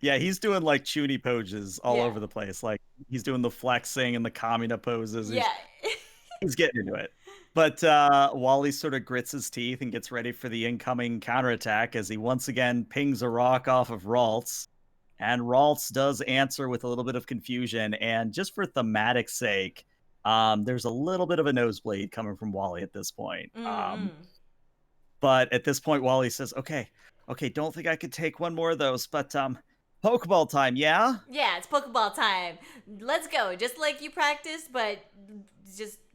Yeah, he's doing like chuny poses all Yeah, over the place. Like he's doing the flexing and the Kamina poses. yeah. He's getting into it. But Wally sort of grits his teeth and gets ready for the incoming counterattack as he once again pings a rock off of Ralts. And Ralts does answer with a little bit of confusion. And just for thematic sake, there's a little bit of a nosebleed coming from Wally at this point. Mm-mm. But at this point, Wally says, okay, don't think I could take one more of those, but Pokeball time, yeah? Yeah, it's Pokeball time. Let's go. Just like you practiced, but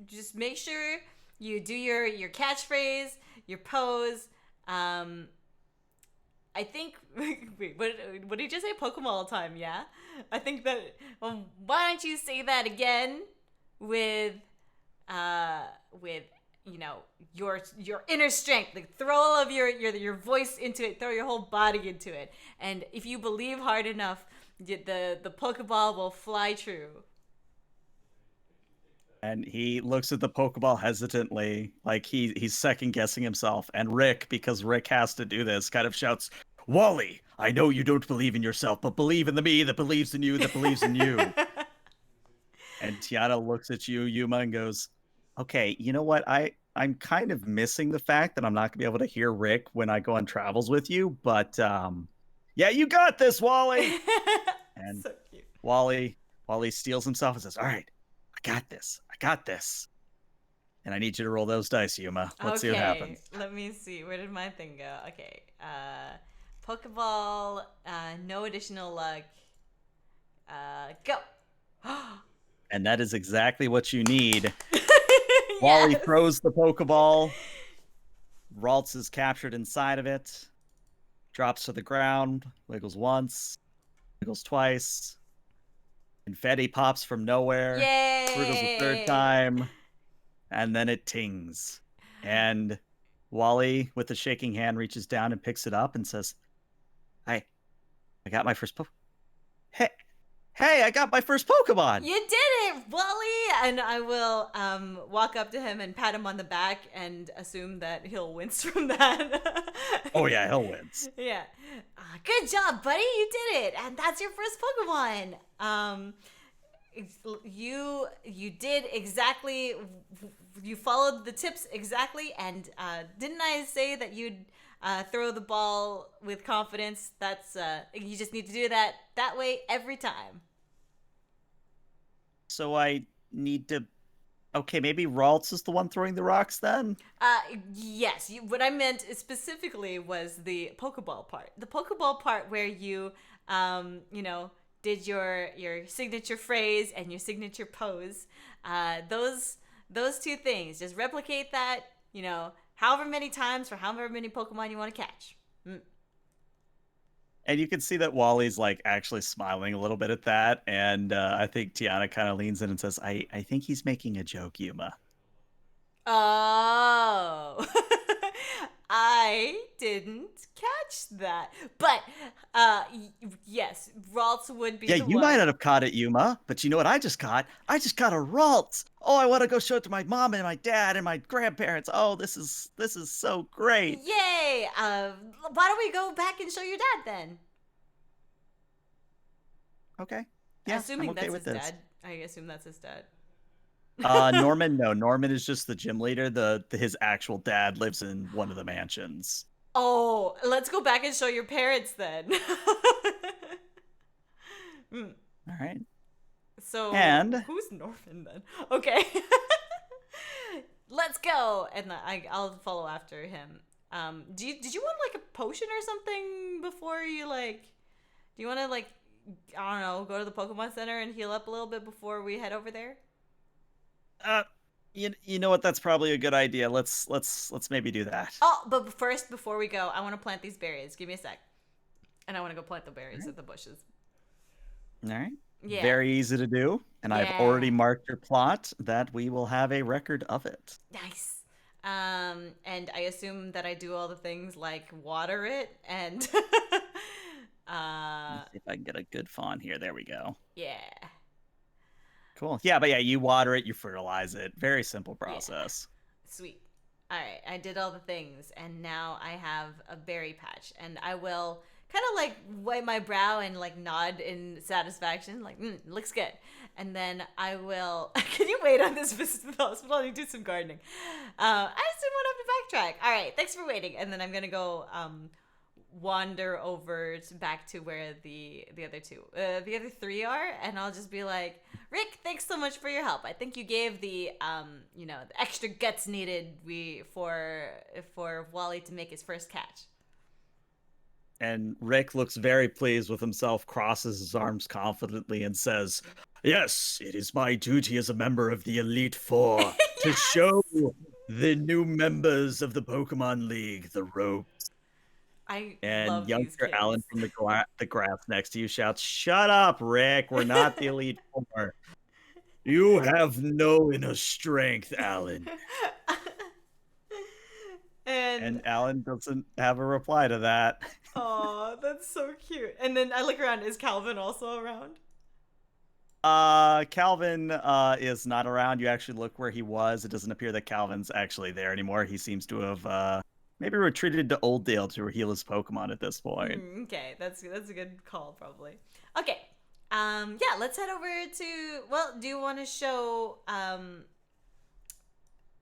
just make sure you do your catchphrase, your pose. I think. Wait, what did you just say? Pokeball time, yeah. I think that. Why don't you say that again with you know your inner strength, like throw all of your voice into it, throw your whole body into it, and if you believe hard enough, the Pokeball will fly true. And he looks at the Pokeball hesitantly, like he's second guessing himself. And Rick, because Rick has to do this, kind of shouts, "Wally, I know you don't believe in yourself, but believe in the me that believes in you, that believes in you." And Tiana looks at you, Yuma, and goes, "Okay, you know what? I'm kind of missing the fact that I'm not gonna be able to hear Rick when I go on travels with you, but yeah, you got this, Wally." And So cute. Wally steals himself and says, "All right, I got this. I got this. And I need you to roll those dice, Yuma. Let's see what Okay, happens." let me see. Where did my thing go? Okay. Pokeball, no additional luck. Go. And that is exactly what you need. Wally Yes. throws the Pokeball. Ralts is captured inside of it. Drops to the ground. Wiggles once. Wiggles twice. Confetti pops from nowhere. Wiggles a third Yay. time. And then it tings. And Wally, with a shaking hand, reaches down and picks it up and says, "Hi, I got my first Hey, hey, I got my first Pokemon." You did it, Wally! And I will walk up to him and pat him on the back and assume that he'll wince from that. Oh yeah, he'll wins. Yeah. Good job, buddy. You did it. And that's your first Pokemon. You did exactly, you followed the tips exactly, and didn't I say that you'd throw the ball with confidence? That's you just need to do that way every time. So I need to. Okay, maybe Ralts is the one throwing the rocks then? Yes, what I meant specifically was the Pokeball part. The Pokeball part where you, did your signature phrase and your signature pose. Those two things. Just replicate that, however many times for however many Pokemon you want to catch. And you can see that Wally's like actually smiling a little bit at that. And I think Tiana kind of leans in and says, I think he's making a joke, Yuma. Oh, I didn't catch that. But yes, Ralts would be Yeah, the you might one. not have caught it, Yuma, but you know what I just caught? I just caught a Ralts. Oh, I want to go show it to my mom and my dad and my grandparents. Oh, this is so great. Yay! Why don't we go back and show your dad then? Okay. Yeah, I'm Assuming okay that's with his this. dad. I assume that's his dad. Norman, no. Norman is just the gym leader. His actual dad lives in one of the mansions. Oh, let's go back and show your parents then. All right. So, And who's Norman then? Okay. Let's go. And I'll follow after him. Did you want like a potion or something before you do you want to I don't know, go to the Pokemon Center and heal up a little bit before we head over there? uh you know what? That's probably a good idea. Let's maybe do that. Oh, but first, before we go, I want to plant these berries. Give me a sec. And I want to go plant the All berries right. at the bushes. All right. Yeah. Very easy to do. And I've Yeah. already marked your plot that we will have a record of it. Nice. And I assume that I do all the things like water it and Let's see if I can get a good fawn here. There we go. yeah. Cool. Yeah, but yeah, you water it, you fertilize it. Very simple Yeah. process. Sweet. All right, I did all the things, and now I have a berry patch, and I will kind of wipe my brow and nod in satisfaction, looks good. And then I will. Can you wait on this visit to the hospital and do some gardening? I just didn't want to have to backtrack. All right, thanks for waiting. And then I'm gonna go wander over back to where the other three are, and I'll just be like, Rick, thanks so much for your help. I think you gave the the extra guts needed for Wally to make his first catch. And Rick looks very pleased with himself, crosses his arms confidently, and says, "Yes, it is my duty as a member of the Elite Four to Yes! show the new members of the Pokemon League the ropes." I And love these youngster kids. Alan from the grass next to you shouts, "Shut up, Rick! We're not the Elite Four. You have no inner strength, Alan." And And Alan doesn't have a reply to that. oh, that's so cute. And then I look around. Is Calvin also around? Calvin is not around. You actually look where he was. It doesn't appear that Calvin's actually there anymore. He seems to have maybe retreated to Old to heal his Pokemon at this point. Okay, that's a good call probably. Okay. Yeah, let's head over to do you want to show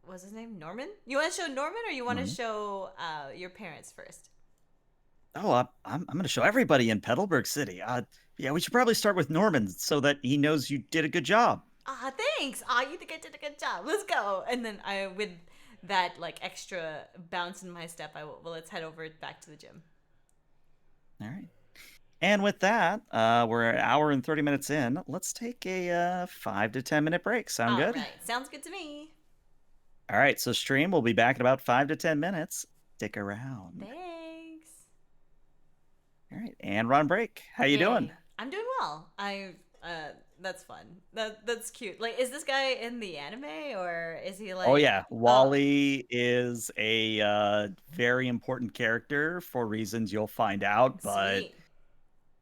what's his name? Norman? You want to show Norman or you want to Mhm. show your parents first? Oh, I'm going to show everybody in Petalburg City. Yeah, we should probably start with Norman so that he knows you did a good job. Ah, thanks. Ah, you think I did a good job. Let's go. And then with that extra bounce in my step, let's head over back to the gym. All right. And with that, we're an hour and 30 minutes in. Let's take a 5 to 10 minute break. Sound All good? right, sounds good to me. All right. So, stream will be back in about 5 to 10 minutes. Stick around. Thanks. All right. And we're on break. How you doing? Yay. I'm doing well. That's fun. That's cute. Like, is this guy in the anime or is he Oh, like? yeah. Oh, Wally is a very important character for reasons you'll find out, but sweet.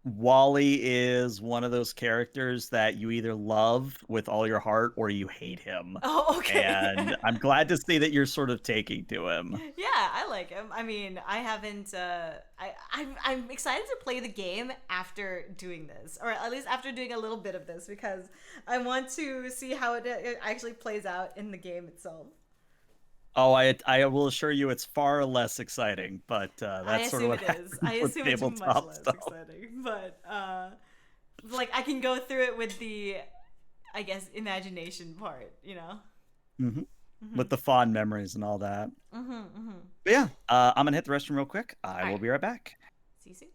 Wally is one of those characters that you either love with all your heart or you hate him. Oh, okay. And I'm glad to see that you're sort of taking to him. Yeah, I like him. I mean, I haven't. I'm excited to play the game after doing this, or at least after doing a little bit of this, because I want to see how it actually plays out in the game itself. Oh, I will assure you it's far less exciting, but I that's sort of assume what it is. I happens with assume it's much tabletop less stuff. exciting, but like I can go through it with the, I guess, imagination part. You know. Hmm. Mhm. With the fond memories and all that. Mhm. Mhm. But yeah, I'm gonna hit the restroom real quick. I All will right. be right back. See you soon.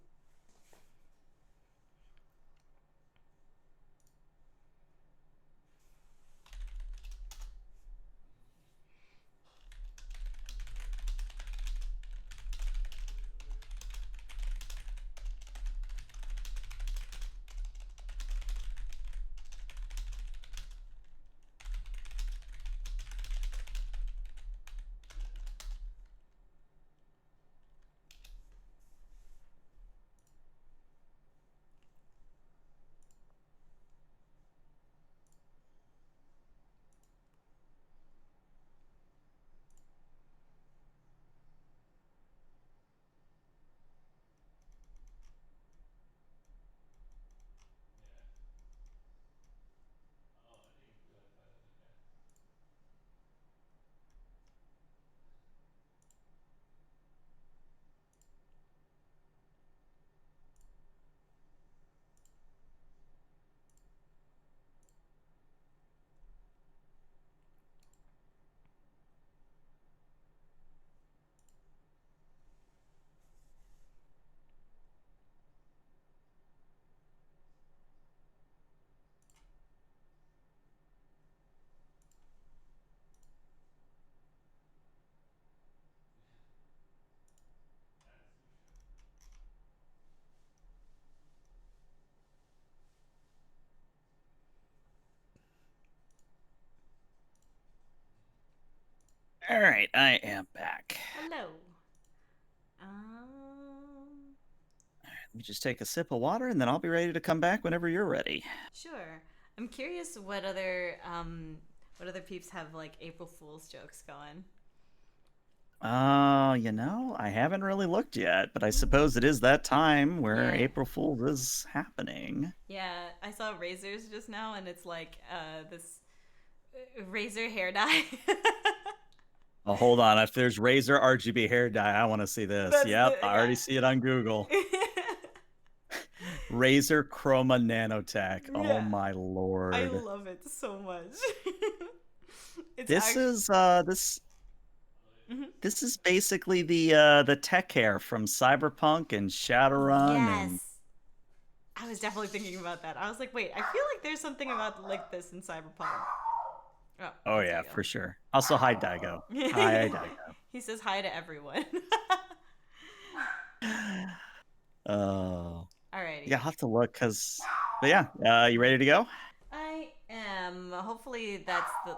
All right, I am back. Hello. Um. Let me just take a sip of water and then I'll be ready to come back whenever you're ready. Sure. I'm curious what other peeps have like April Fool's jokes going. I haven't really looked yet, but I Mm. suppose it is that time where Yeah. April Fool's is happening. Yeah, I saw razors just now and it's like this razor hair dye. Oh, hold on. If there's Razor RGB hair dye, I want to see this. That's the Yep, I already see it on Google. yeah. Razor Chroma Nanotech. Oh Yeah. my I lord. love it so much. It's This actually is Mhm. this is basically the tech hair from Cyberpunk and Shadowrun and Yes. I was definitely thinking about that. I was like, wait, I feel like there's something about like this in Cyberpunk. Oh, oh that's yeah, Diego. for sure. Also hi Daigo. Hi He says hi to everyone. Daigo. Oh. Yeah, Alrighty. I'll have to look but yeah, you ready to go? I am. Hopefully that's the.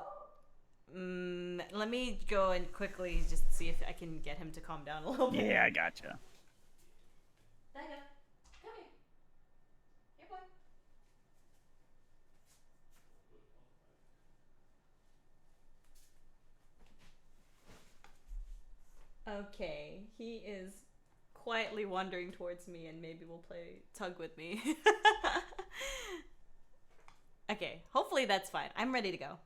Let me go and quickly just see if I can get him to calm down a little bit. Yeah, I gotcha. Diego, come here. Here, boy. Okay, he is quietly wandering towards me and maybe will play tug with me. Okay, hopefully that's fine. I'm ready to go.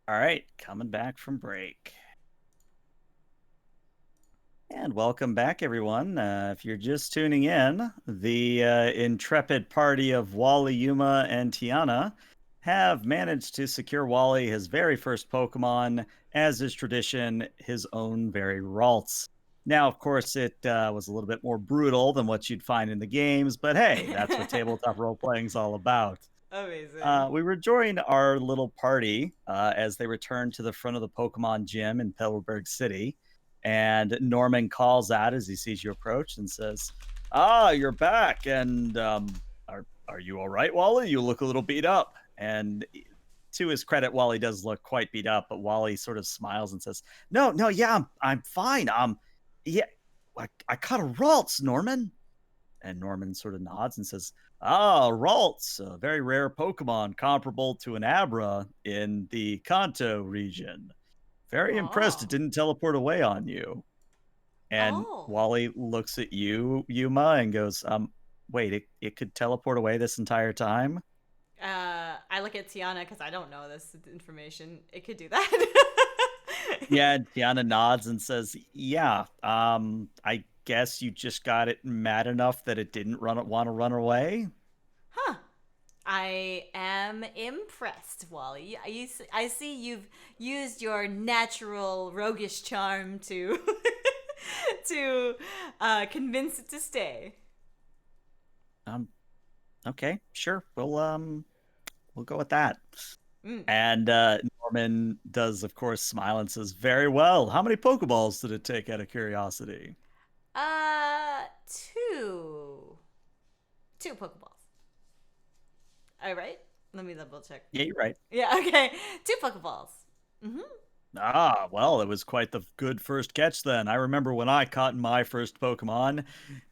All right, coming back from break. And welcome back, everyone. If you're just tuning in, the intrepid party of Wally, Yuma, and Tiana have managed to secure Wally, his very first Pokemon, as is tradition, his own very Ralts. Now, of course, it was a little bit more brutal than what you'd find in the games, but hey, that's what tabletop role playing is all about. Amazing. We were joining our little party as they returned to the front of the Pokemon gym in Petalburg City. And Norman calls out as he sees you approach and says, "Ah, you're back. And are you all right, Wally? You look a little beat up." And to his credit, Wally does look quite beat up, but Wally sort of smiles and says, "No, no, yeah, I'm fine. Yeah, I caught a Ralts, Norman." And Norman sort of nods and says, "Ah, Ralts, a very rare Pokemon comparable to an Abra in the Kanto region. Very impressed it Oh. didn't teleport away on you." And Oh. Wally looks at you, Yuma, and goes, wait, it could teleport away this entire time?" I look at Tiana because I don't know this information. It could do that. Yeah, Tiana nods and says, "Yeah, I guess you just got it mad enough that it didn't want to run away." Huh. I am impressed, Wally. I see you've used your natural roguish charm to to convince it to stay. Um, okay, sure. We'll go with that. Mm. And Norman does, of course, smile and says, "Very well. How many Pokeballs did it take out of curiosity?" Two. Two Pokeballs. All right. Let me double check. Yeah, you're right. Yeah. Okay. Two Pokeballs. Mm-hmm. Ah, well, it was quite the good first catch then. I remember when I caught my first Pokemon.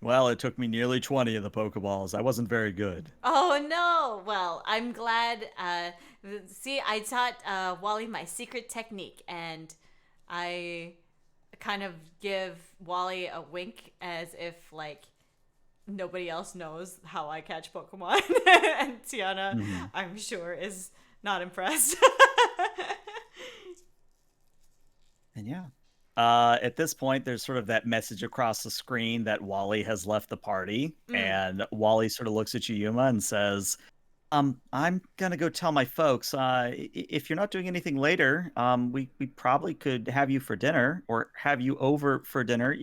Well, it took me nearly 20 of the Pokeballs. I wasn't very good. Oh no! Well, I'm glad. See, I taught Wally my secret technique, and I kind of give Wally a wink as if like nobody else knows how I catch Pokemon, and Tiana, Mhm. I'm sure, is not impressed. And yeah. At this point, there's sort of that message across the screen that Wally has left the party. Mm. And Wally sort of looks at you, Yuma, and says, I'm gonna go tell my folks. If you're not doing anything later, we probably could have you for dinner or have you over for dinner.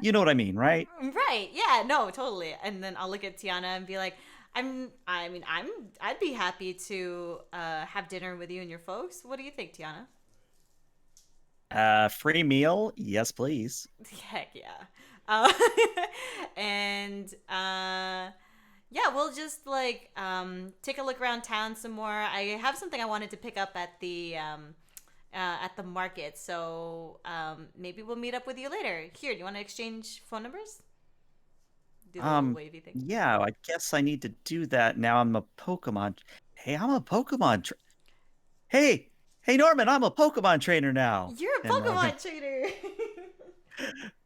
You know what I mean, right? Right? Yeah. No. Totally. And then I'll look at Tiana and be like, I'd be happy to have dinner with you and your folks. What do you think, Tiana? Free meal, yes, please. Heck yeah. Uh, and yeah, we'll just like take a look around town some more. I have something I wanted to pick up at the market, so maybe we'll meet up with you later. Here, do you want to exchange phone numbers? Do the little wavy thing. Yeah, I guess I need to do that now. I'm a Pokemon. Hey, I'm a Pokemon. Hey, hey, Norman, I'm a Pokemon trainer now. You're a And Norman, Pokemon trainer.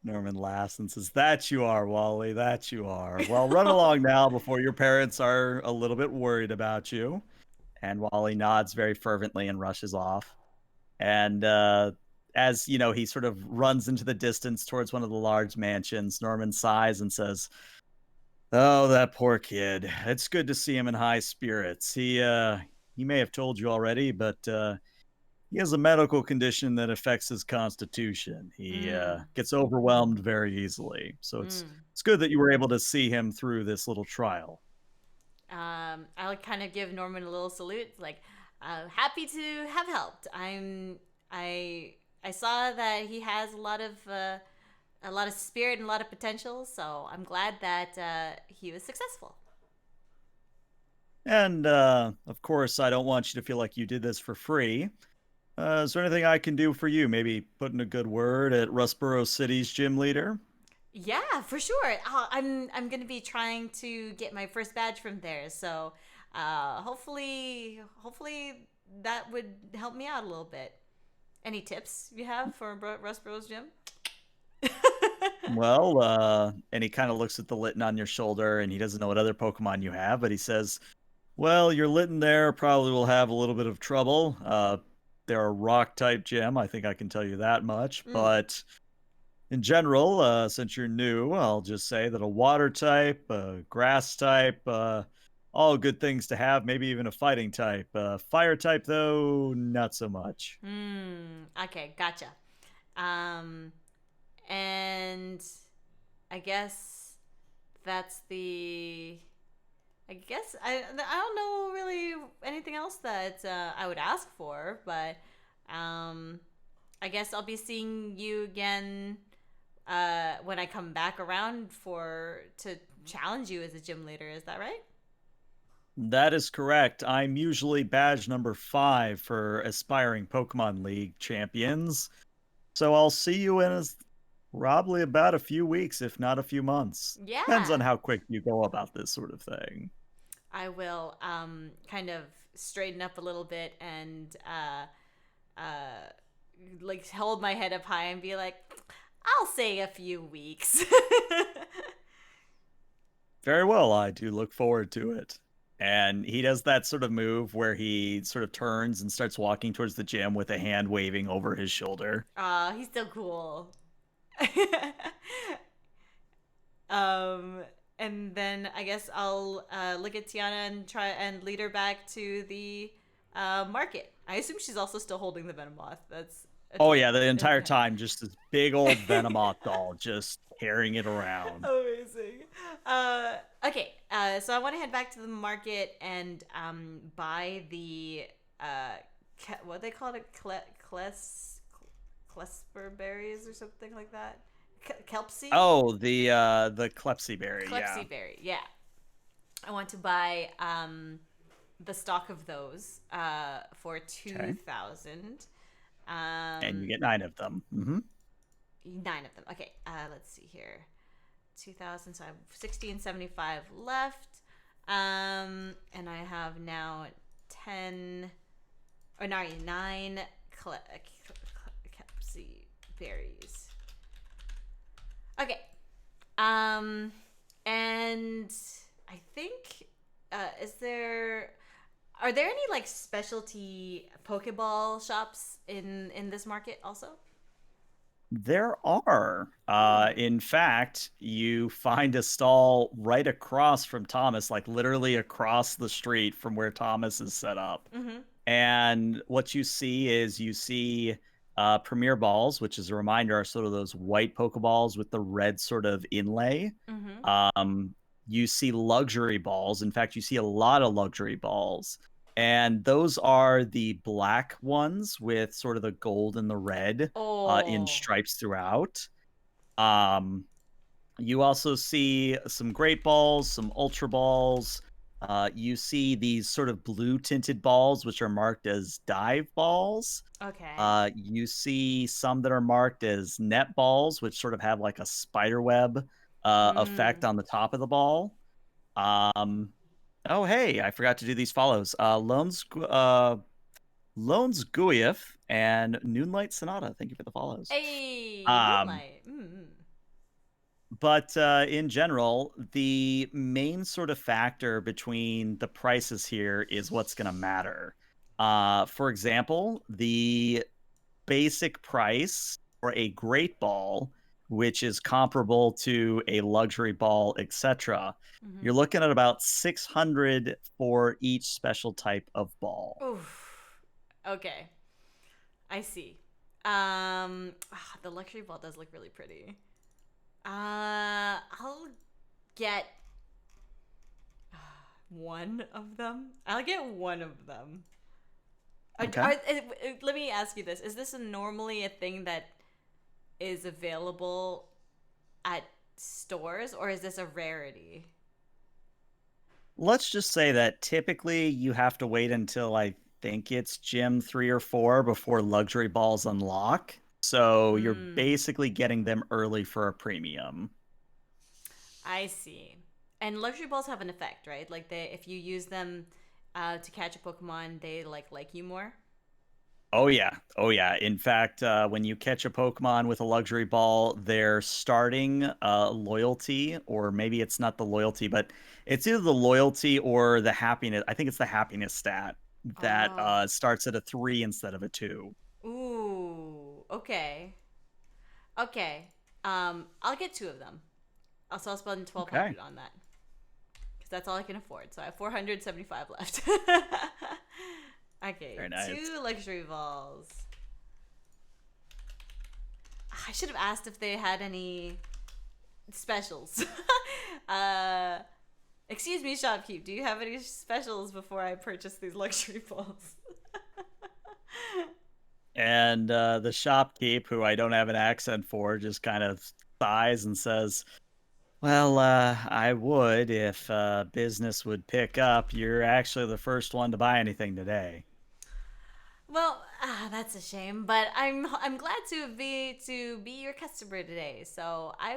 Norman laughs and says, "That you are, Wally. That you are. Well, run along now before your parents are a little bit worried about you." And Wally nods very fervently and rushes off. And as you know, he sort of runs into the distance towards one of the large mansions. Norman sighs and says, "Oh, that poor kid. It's good to see him in high spirits. He may have told you already, but he has a medical condition that affects his constitution. He mm, gets overwhelmed very easily. So mm. it's good that you were able to see him through this little trial." I'll kind of give Norman a little salute, like, happy to have helped. I saw that he has a lot of spirit and a lot of potential, so I'm glad that he was successful. And of course, I don't want you to feel like you did this for free. Is there anything I can do for you? Maybe put in a good word at Rustboro City's gym leader? Yeah, for sure. I'm gonna be trying to get my first badge from there, so hopefully that would help me out a little bit. Any tips you have for Russ Bros Gym? Well, and he kind of looks at the Litten on your shoulder and he doesn't know what other Pokemon you have, but he says, "Well, your Litten there probably will have a little bit of trouble. They're a rock type gym. I think I can tell you that much. Mm. But in general, since you're new, I'll just say that a water type, a grass type, all good things to have, maybe even a fighting type. Fire type, though, not so much." Hmm. Okay, gotcha. Um, And I guess that's the. I guess I don't know really anything else that I would ask for, but um, I guess I'll be seeing you again when I come back around to challenge you as a gym leader. Is that right? That is correct. I'm usually badge number 5 for aspiring Pokemon League champions. So I'll see you in probably about a few weeks, if not a few months. Depends on Yeah, how quick you go about this sort of thing. I will kind of straighten up a little bit and like hold my head up high and be like, I'll say a few weeks. Very well, I do look forward to it. And he does that sort of move where he sort of turns and starts walking towards the gym with a hand waving over his shoulder. He's still cool. um, and then I guess I'll look at Tiana and try and lead her back to the market. I assume she's also still holding the Venomoth. That's Oh yeah, the entire okay. time, just this big old Venomoth doll just carrying it around. Amazing. Okay, so I want to head back to the market and buy the what do they call it, klesper berries or something like that. Kelpsy. Oh, the Klepsy Berry, yeah. Klepsy berry. Yeah, I want to buy the stock of those for Okay. 2,000. And you get 9 of them. 9 of them. Okay, let's see here. 2,000, so I have 1675 left. And I have now 10, or 9 Klepsy berries. Okay. And I think, are there any like specialty Pokeball shops in this market also? There are. Hmm. In fact, you find a stall right across from Thomas, like literally across the street from where Thomas is set up. Mm-hmm. And what you see Premier Balls, which is a reminder are sort of those white Pokeballs with the red sort of inlay. Mm-hmm. Um, you see luxury balls. In fact, you see a lot of luxury balls. And those are the black ones with sort of the gold and the red in Oh. stripes throughout. Um, you also see some great balls, some ultra balls. You see these sort of blue tinted balls, which are marked as dive balls. Okay. You see some that are marked as net balls, which sort of have like a spider web effect Mm. on the top of the ball. Um, oh, hey, I forgot to do these follows. Loans Guiyef and Noonlight Sonata. Thank you for the follows. Hey, Um, Moonlight. Mm. but in general, the main sort of factor between the prices here is what's going to matter. For example, the basic price for a great ball, which is comparable to a luxury ball, etc., Mm-hmm. you're looking at about 600 for each special type of ball. Oof. Okay. I see. The luxury ball does look really pretty. I'll get one of them. I'll get one of them. Okay. Let me ask you this: is this normally a thing that is available at stores, or is this a rarity? Let's just say that typically you have to wait until I think it's gym 3 or 4 before luxury balls unlock. So you're Hmm. basically getting them early for a premium. I see. And luxury balls have an effect, right? Like if you use them to catch a Pokemon, they like you more. Oh yeah. Oh yeah. In fact, when you catch a Pokemon with a luxury ball, their starting loyalty, or maybe it's not the loyalty, but it's either the loyalty or the happiness. I think it's the happiness stat that Oh. starts at a 3 instead of a 2. Ooh. Okay. Okay. I'll get 2 of them. Also, I'll spend Okay. 1,200 on that because that's all I can afford. So I have 475 left. Okay, Very nice. 2 luxury balls. I should have asked if they had any specials. uh, Excuse me, shopkeep. Do you have any specials before I purchase these luxury balls? And the shopkeep, who I don't have an accent for, just kind of sighs and says, "Well, I would if business would pick up. You're actually the first one to buy anything today." Well, that's a shame, but I'm glad to be your customer today. So I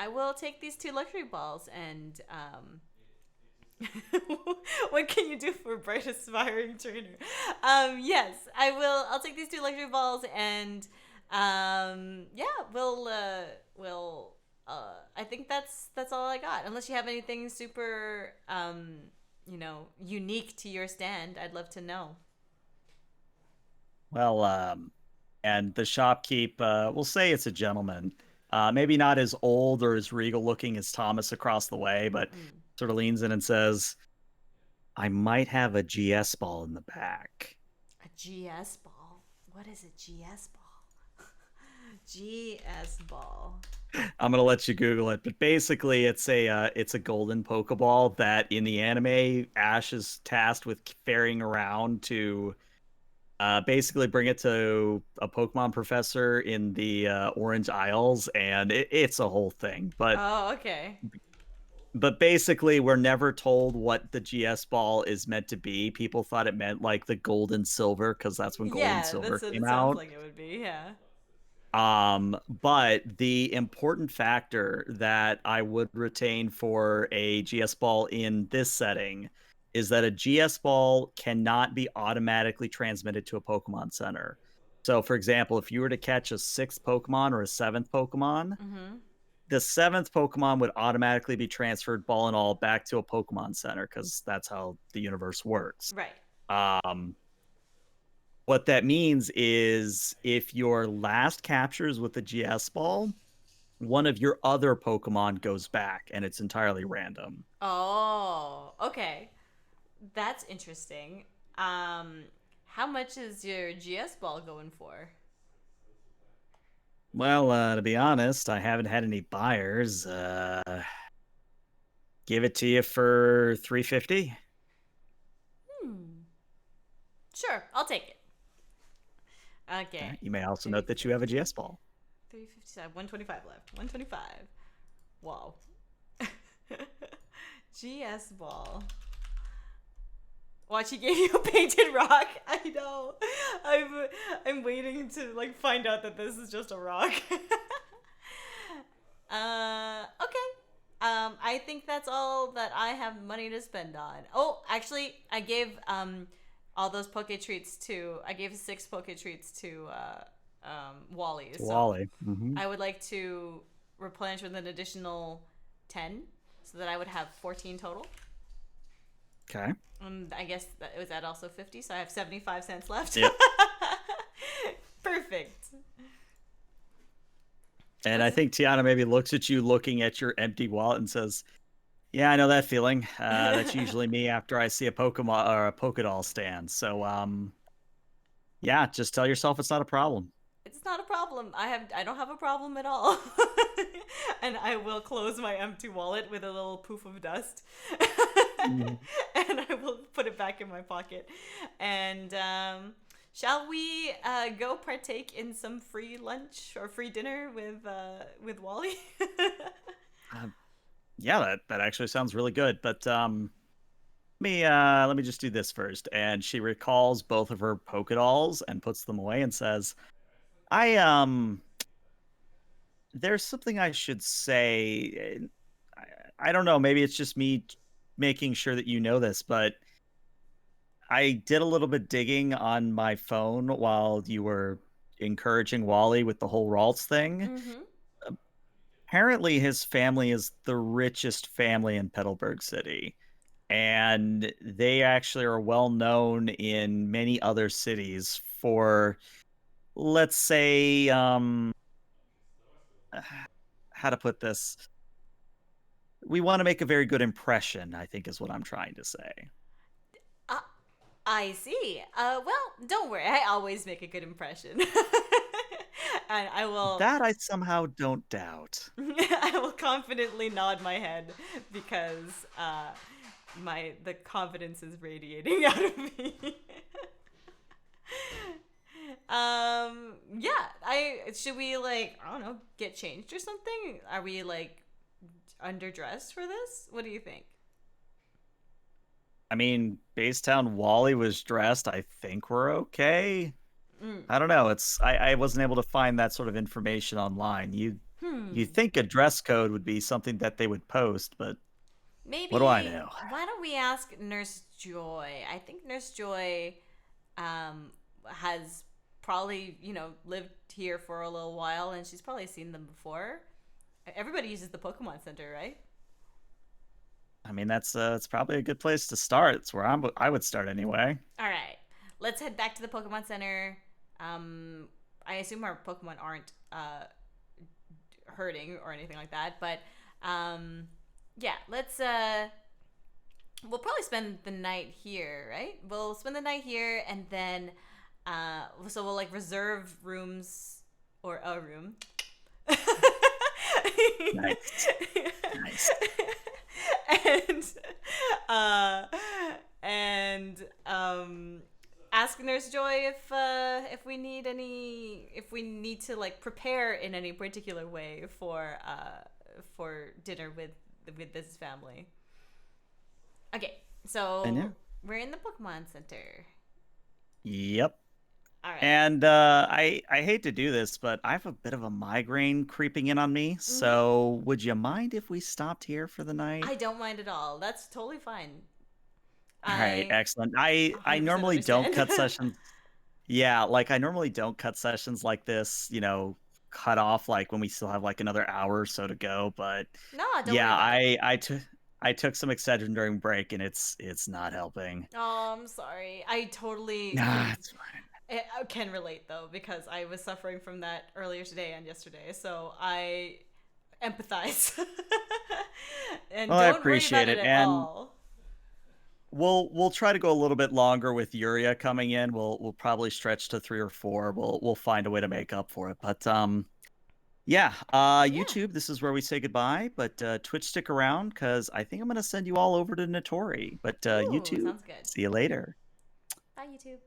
will take these two luxury balls and what can you do for bright aspiring trainer? Yes, I will. I'll take these two luxury balls and yeah, we'll. I think that's all I got. Unless you have anything super unique to your stand, I'd love to know. Well, and the shopkeep, we'll say it's a gentleman. Maybe not as old or as regal looking as Thomas across the way, but Mm. sort of leans in and says, "I might have a GS ball in the back." A GS ball. What is a GS ball? GS ball. I'm gonna let you Google it, but basically, it's a golden Pokeball that in the anime, Ash is tasked with ferrying around to basically bring it to a Pokemon professor in the Orange Isles, and it's a whole thing. Oh, okay. But basically, we're never told what the GS ball is meant to be. People thought it meant like the gold and silver because that's when gold and Yeah, silver that's what came it sounds out. like it would be. Yeah. But the important factor that I would retain for a GS ball in this setting is that a GS ball cannot be automatically transmitted to a Pokemon Center. So, for example, if you were to catch a sixth Pokemon or a seventh Pokemon, Mm-hmm. the seventh Pokemon would automatically be transferred ball and all back to a Pokemon Center because that's how the universe works. Right. Um, what that means is if your last captures with the GS ball, one of your other Pokemon goes back and it's entirely random. Oh, okay. That's interesting. Um, how much is your GS ball going for? Well, to be honest, I haven't had any buyers. Give it to you for 350. Hmm. Sure, I'll take it. Okay. Okay. You may also note that you have a 350. GS ball. 350. 125 left. 125. Wow. GS ball. Watch, he gave you a painted rock. I know. I'm waiting to like find out that this is just a rock. Okay. I think that's all that I have money to spend on. Oh, actually, I gave all those poke treats to. I gave 6 poke treats to Wally. To So Wally. Hmm. I would like to replenish with an additional 10, so that I would have 14 total. Okay. I guess that was that also 50, so I have 75 cents left. Yep. Perfect. And I think Tiana maybe looks at you looking at your empty wallet and says, "Yeah, I know that feeling. That's usually me after I see a Pokemon or a Pokédoll stand. So, yeah, just tell yourself it's not a problem." It's not a problem. I don't have a problem at all. And I will close my empty wallet with a little poof of dust. Mhm. And I will put it back in my pocket. And shall we go partake in some free lunch or free dinner with Wally? Uh, yeah, that actually sounds really good. But let me just do this first. And she recalls both of her Pokédolls and puts them away and says, "I there's something I should say. I don't know. Maybe it's just me making sure that you know this, but I did a little bit digging on my phone while you were encouraging Wally with the whole Ralts thing. Mm-hmm. Apparently, his family is the richest family in Petalburg City, and they actually are well known in many other cities for, let's say, how to put this. We want to make a very good impression, I think is what I'm trying to say. I see. Well, don't worry. I always make a good impression. And I will That I somehow don't doubt. I will confidently nod my head because the confidence is radiating out of me. Yeah, I should we like I don't know, get changed or something? Are we like underdressed for this? What do you think? I mean, Basetown Wally was dressed. I think we're okay. Mm. I don't know. I wasn't able to find that sort of information online. You Hmm. think a dress code would be something that they would post, but what do I Maybe know? why don't we ask Nurse Joy? I think Nurse Joy has probably, lived here for a little while and she's probably seen them before. Everybody uses the Pokemon Center, right? I mean, it's probably a good place to start. It's where I would start anyway. All right. Let's head back to the Pokemon Center. Um I assume our Pokemon aren't hurting or anything like that, but yeah, let's we'll probably spend the night here, right? We'll spend the night here and then so we'll like reserve rooms or a room. Nice, nice. and uh and ask Nurse Joy if we need to like prepare in any particular way for dinner with this family. Okay, And yeah, so we're in the Pokemon Center. yep. All right. And I hate to do this, but I have a bit of a migraine creeping in on me. Mm-hmm. So would you mind if we stopped here for the night? I don't mind at all. That's totally fine. All right, I excellent. I 100% normally don't understand. cut sessions. Yeah, like I normally don't cut sessions like this, cut off like when we still have like another hour or so to go. But No, don't worry yeah, about it. I took some Excedrin during break and it's not helping. Oh, I'm sorry. I totally Nah, it's fine. I can relate though because I was suffering from that earlier today and yesterday. So I empathize. And Well, I don't worry appreciate about it it. at And all. we'll try to go a little bit longer with Yuria coming in. We'll probably stretch to 3 or 4. We'll find a way to make up for it. But yeah, Yeah. YouTube, this is where we say goodbye, but Twitch stick around cuz I think I'm going to send you all over to Notori. But Ooh, YouTube, sounds good. see you later. Bye, YouTube.